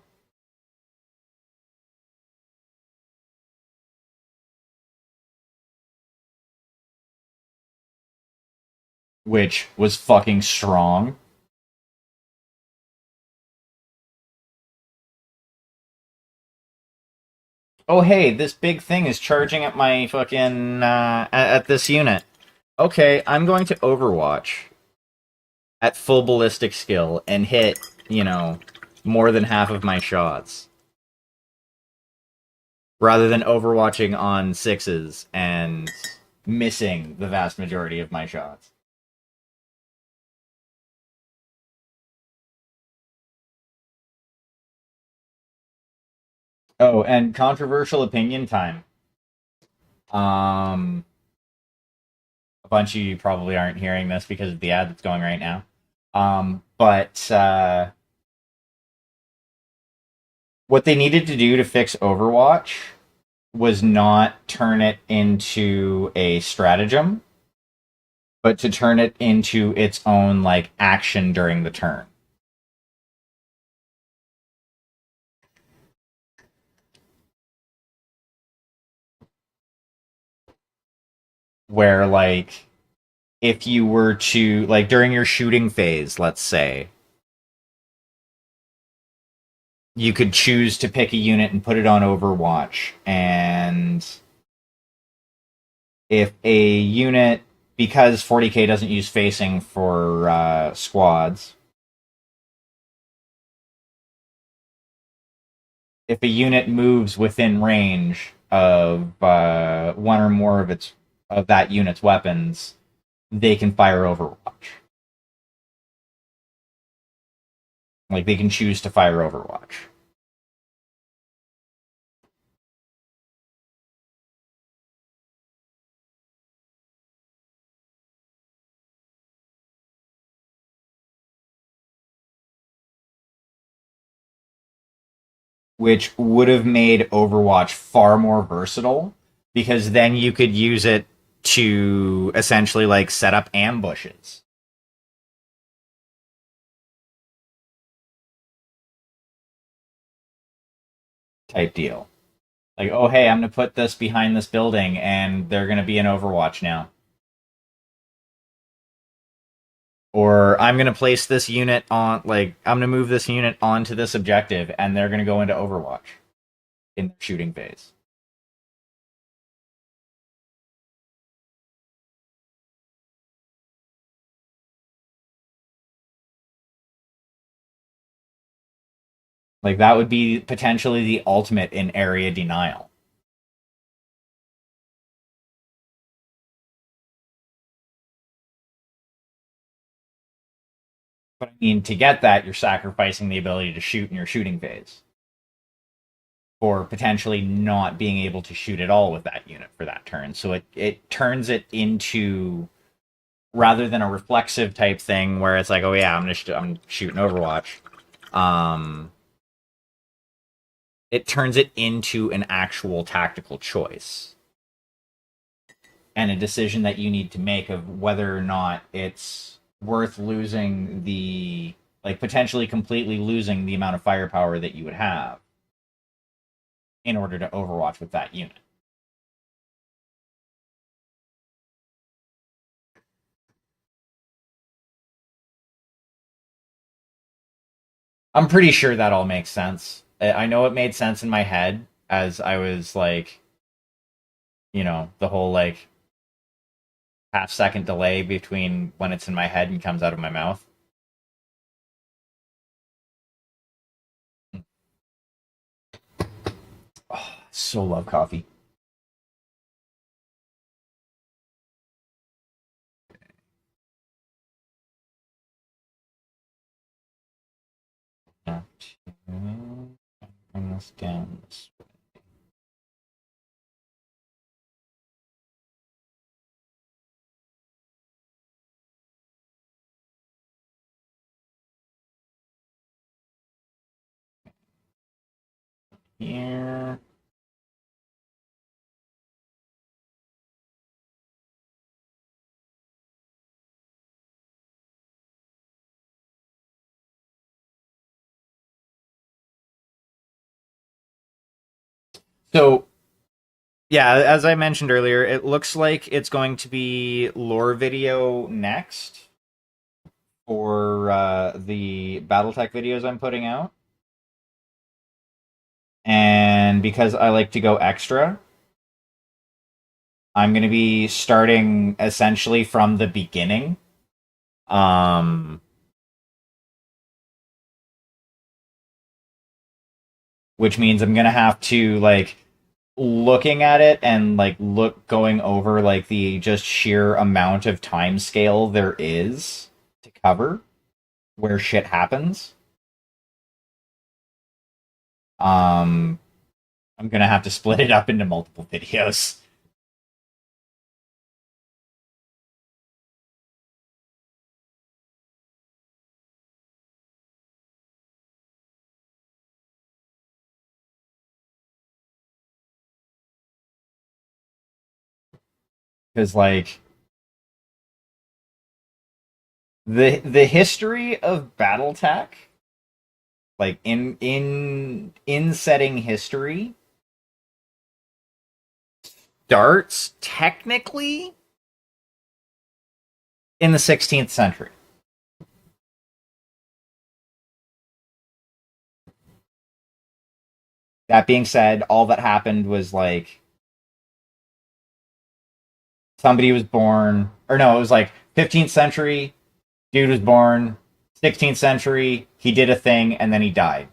which was fucking strong. Oh hey, this big thing is charging at my fucking at this unit. Okay, I'm going to overwatch at full ballistic skill and hit, you know, more than half of my shots rather than overwatching on sixes and missing the vast majority of my shots. Oh, and controversial opinion time. Um, a bunch of you probably aren't hearing this because of the ad that's going right now. But what they needed to do to fix Overwatch was not turn it into a stratagem, but to turn it into its own like action during the turn. Where like if you were to like during your shooting phase, let's say, you could choose to pick a unit and put it on Overwatch. And if a unit, because 40k doesn't use facing for squads, if a unit moves within range of one or more of its of that unit's weapons, they can fire Overwatch. Like they can choose to fire Overwatch. which would have made Overwatch far more versatile because then you could use it to essentially like set up ambushes type deal. Like, oh hey, I'm gonna put this behind this building and they're gonna be in Overwatch now. Or I'm gonna place this unit on like I'm gonna move this unit onto this objective and they're gonna go into Overwatch in the shooting phase. Like that would be potentially the ultimate in area denial. But I mean, to get that, you're sacrificing the ability to shoot in your shooting phase, or potentially not being able to shoot at all with that unit for that turn. So it turns it into rather than a reflexive type thing where it's like, oh yeah, I'm shooting Overwatch. Um, it turns it into an actual tactical choice and a decision that you need to make of whether or not it's worth losing the like potentially completely losing the amount of firepower that you would have in order to overwatch with that unit. I'm pretty sure that all makes sense. I know it made sense in my head as I was like, the whole like half-second delay between when it's in my head and comes out of my mouth. Oh, so love coffee. Bring this down. Here. So yeah, as I mentioned earlier, it looks like it's going to be lore video next for the BattleTech videos I'm putting out. And because I like to go extra, I'm going to be starting essentially from the beginning. Um, which means I'm going to have to like looking at it and like going over like the just sheer amount of time scale there is to cover where shit happens. Um, I'm gonna have to split it up into multiple videos because like the history of BattleTech, like in setting history, starts technically in the 16th century. That being said, all that happened was like somebody was born, or no, it was like 15th century, dude was born, 16th century, he did a thing, and then he died.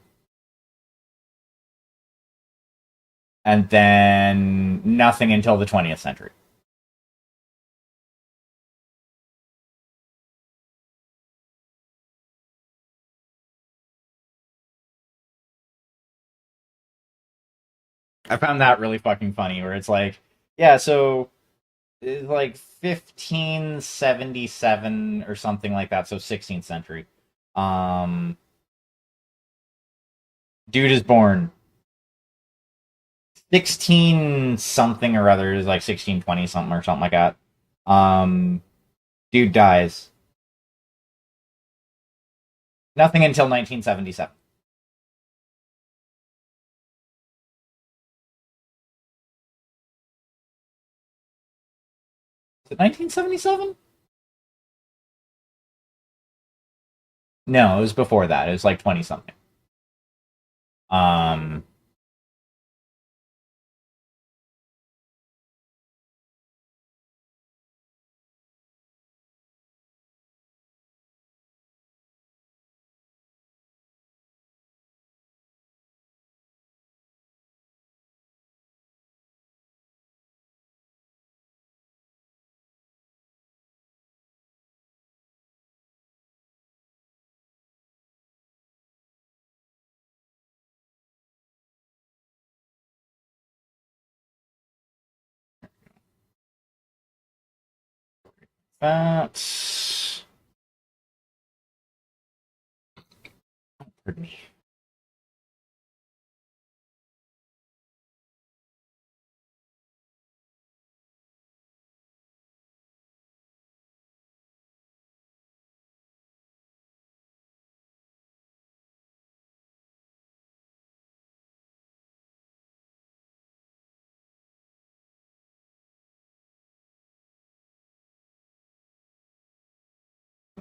And then nothing until the 20th century. I found that really fucking funny, where it's like, yeah, so it's like 1577 or something like that, so 16th century. Um, dude is born. 16 something or other is like 1620 something or something like that. Um, dude dies. Nothing until 1977. Is it 1977? No, it was before that. It was like 20 something. Um, that's. Pardon me.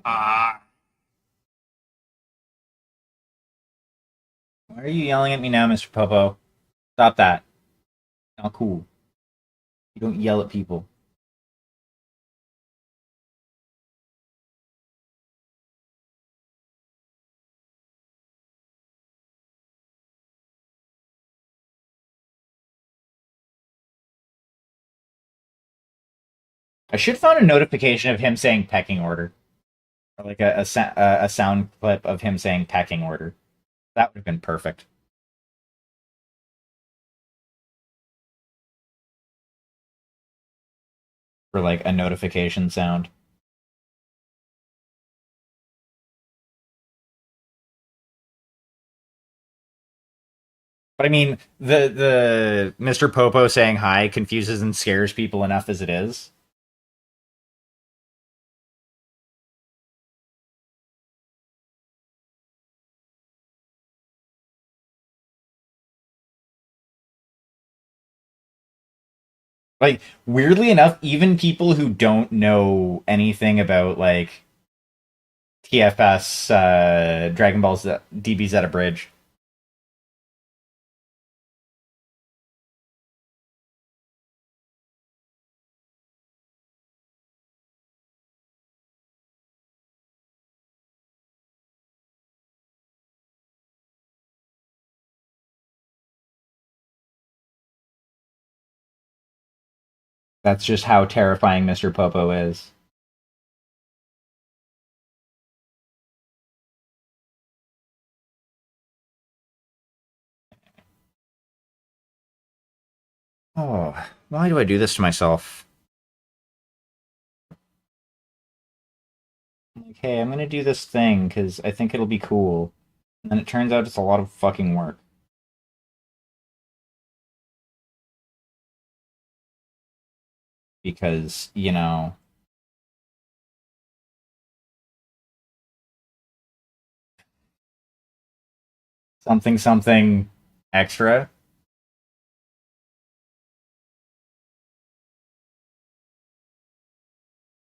Ah. Why are you yelling at me now, Mr. Popo? Stop that. Not cool. You don't yell at people. I should find a notification of him saying pecking order, or like a sound clip of him saying pecking order. That would have been perfect for like a notification sound. But I mean, the Mr. Popo saying hi confuses and scares people enough as it is. Like weirdly enough, even people who don't know anything about like TFS, Dragon Ball Z, DBZ at a bridge. That's just how terrifying Mr. Popo is. Oh, why do I do this to myself? Like, hey, I'm gonna do this thing because I think it'll be cool. And then it turns out it's a lot of fucking work. Because, something something extra.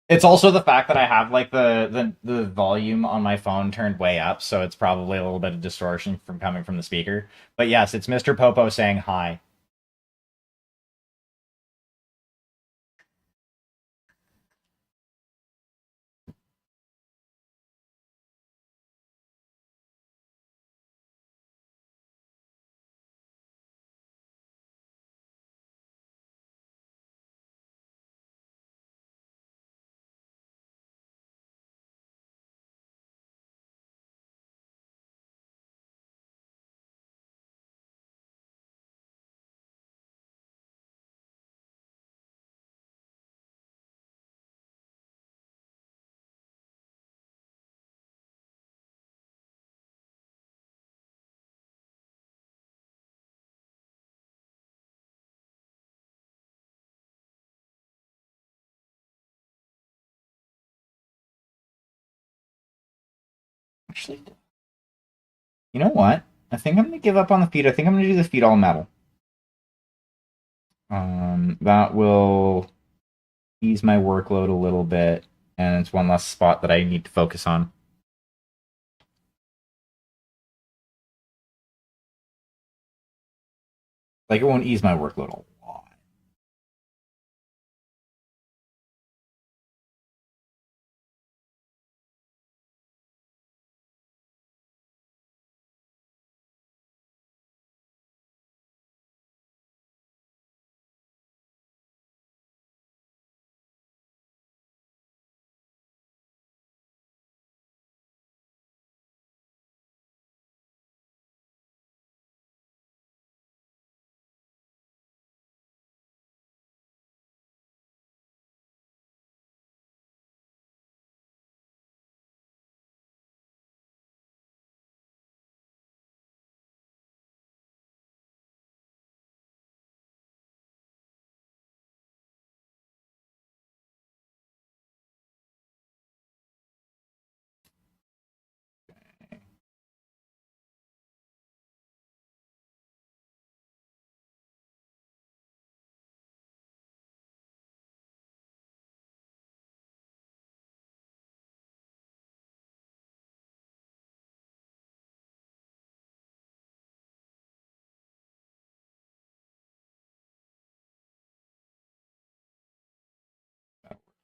It's also the fact that I have like the volume on my phone turned way up, so it's probably a little bit of distortion from coming from the speaker. But yes, it's Mr. Popo saying hi. Actually, you know what? I think I'm gonna give up on the feet. I think I'm gonna do the feet all metal. That will ease my workload a little bit, and it's one less spot that I need to focus on. Like, it won't ease my workload a lot.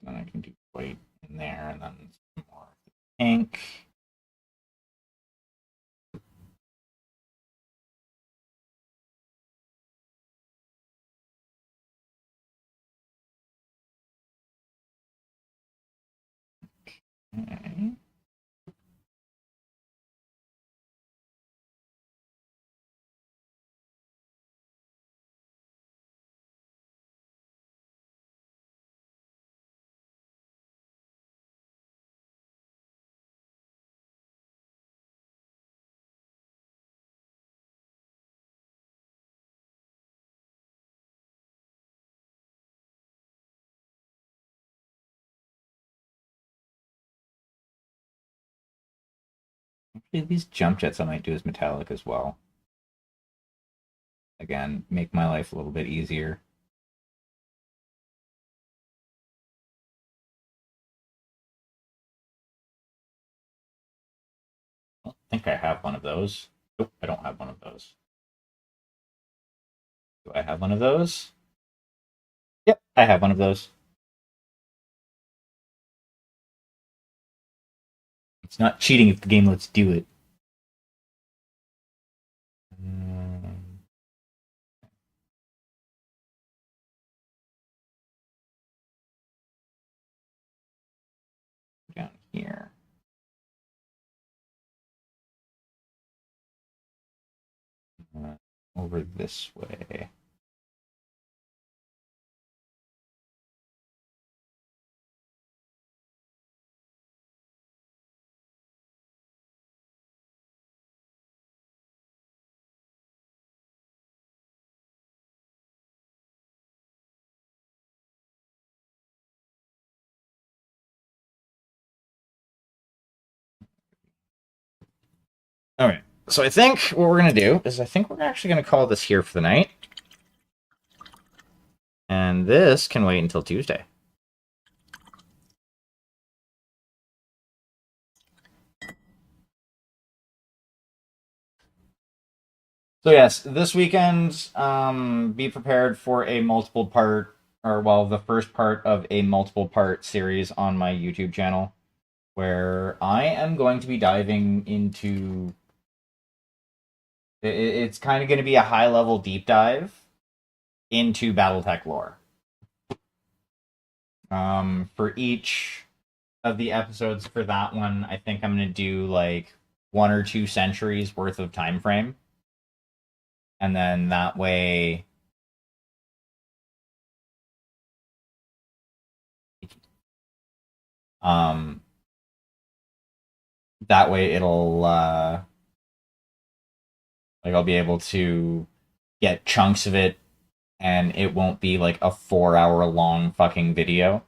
Then I can do white in there, and then some more pink. Okay. Actually, these jump jets I might do as metallic as well. Again, make my life a little bit easier. I don't think I have one of those. Nope, I don't have one of those. Do I have one of those? Yep, I have one of those. It's not cheating if the game lets do it. Um, Down here. Over this way. All right. So I think what we're gonna do is I think we're actually gonna call this here for the night, and this can wait until Tuesday. So yes, this weekend, be prepared for a multiple part, or well, the first part of a multiple part series on my YouTube channel, where I am going to be diving into. It's kind of going to be a high level deep dive into BattleTech lore. For each of the episodes for that one, I think I'm going to do like 1 or 2 centuries worth of time frame, and then that way um it'll like I'll be able to get chunks of it, and it won't be like a 4 hour long fucking video,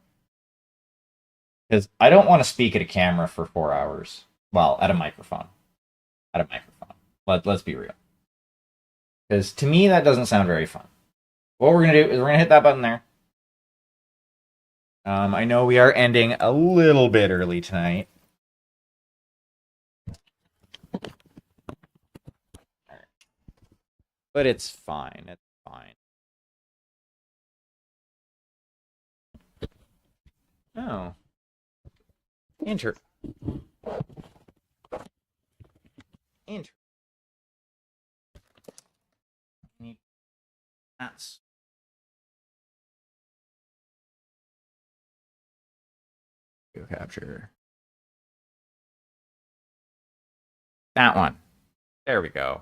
because I don't want to speak at a camera for 4 hours. Well, at a microphone. At a microphone. Let's be real. Because to me, that doesn't sound very fun. What we're going to do is we're going to hit that button there. I know we are ending a little bit early tonight. But it's fine. It's fine. Oh. Inter. Inter. That's video capture. That one. There we go.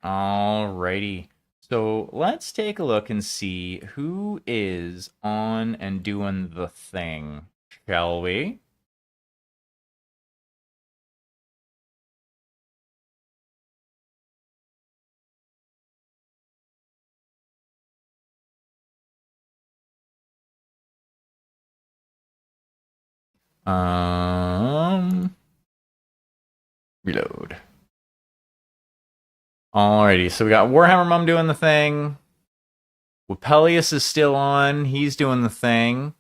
Alrighty. So let's take a look and see who is on and doing the thing, shall we? Reload. Alrighty, so we got Warhammer Mum doing the thing. Wapelius is still on. He's doing the thing.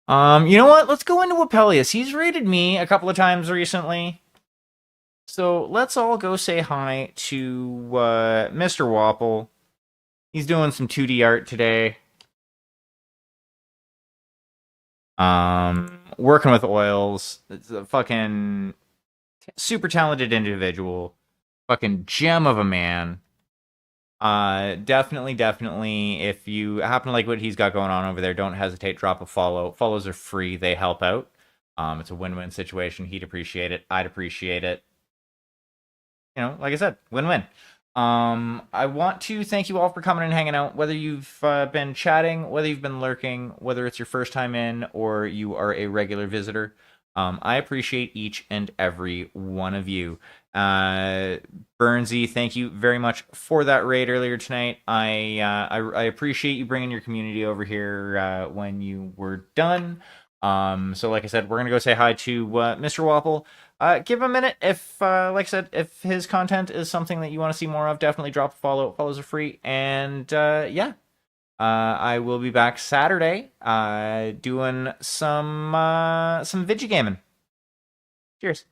You know what? Let's go into Wapelius. He's raided me a couple of times recently. So let's all go say hi to Mr. Wapple. He's doing some 2D art today. Working with oils. It's a fucking super talented individual. Fucking gem of a man. Definitely, if you happen to like what he's got going on over there, don't hesitate, drop a follow. Follows are free, they help out. It's a win-win situation. He'd appreciate it. I'd appreciate it. You know, like I said, win-win. I want to thank you all for coming and hanging out, whether you've been chatting, whether you've been lurking, whether it's your first time in or you are a regular visitor. I appreciate each and every one of you. Burnsy, thank you very much for that raid earlier tonight. I appreciate you bringing your community over here when you were done. So like I said, we're gonna go say hi to Mr. Wapple. Give him a minute. If, like I said, if his content is something that you want to see more of, definitely drop a follow. Follows are free. And yeah, I will be back Saturday doing some video gaming. Cheers.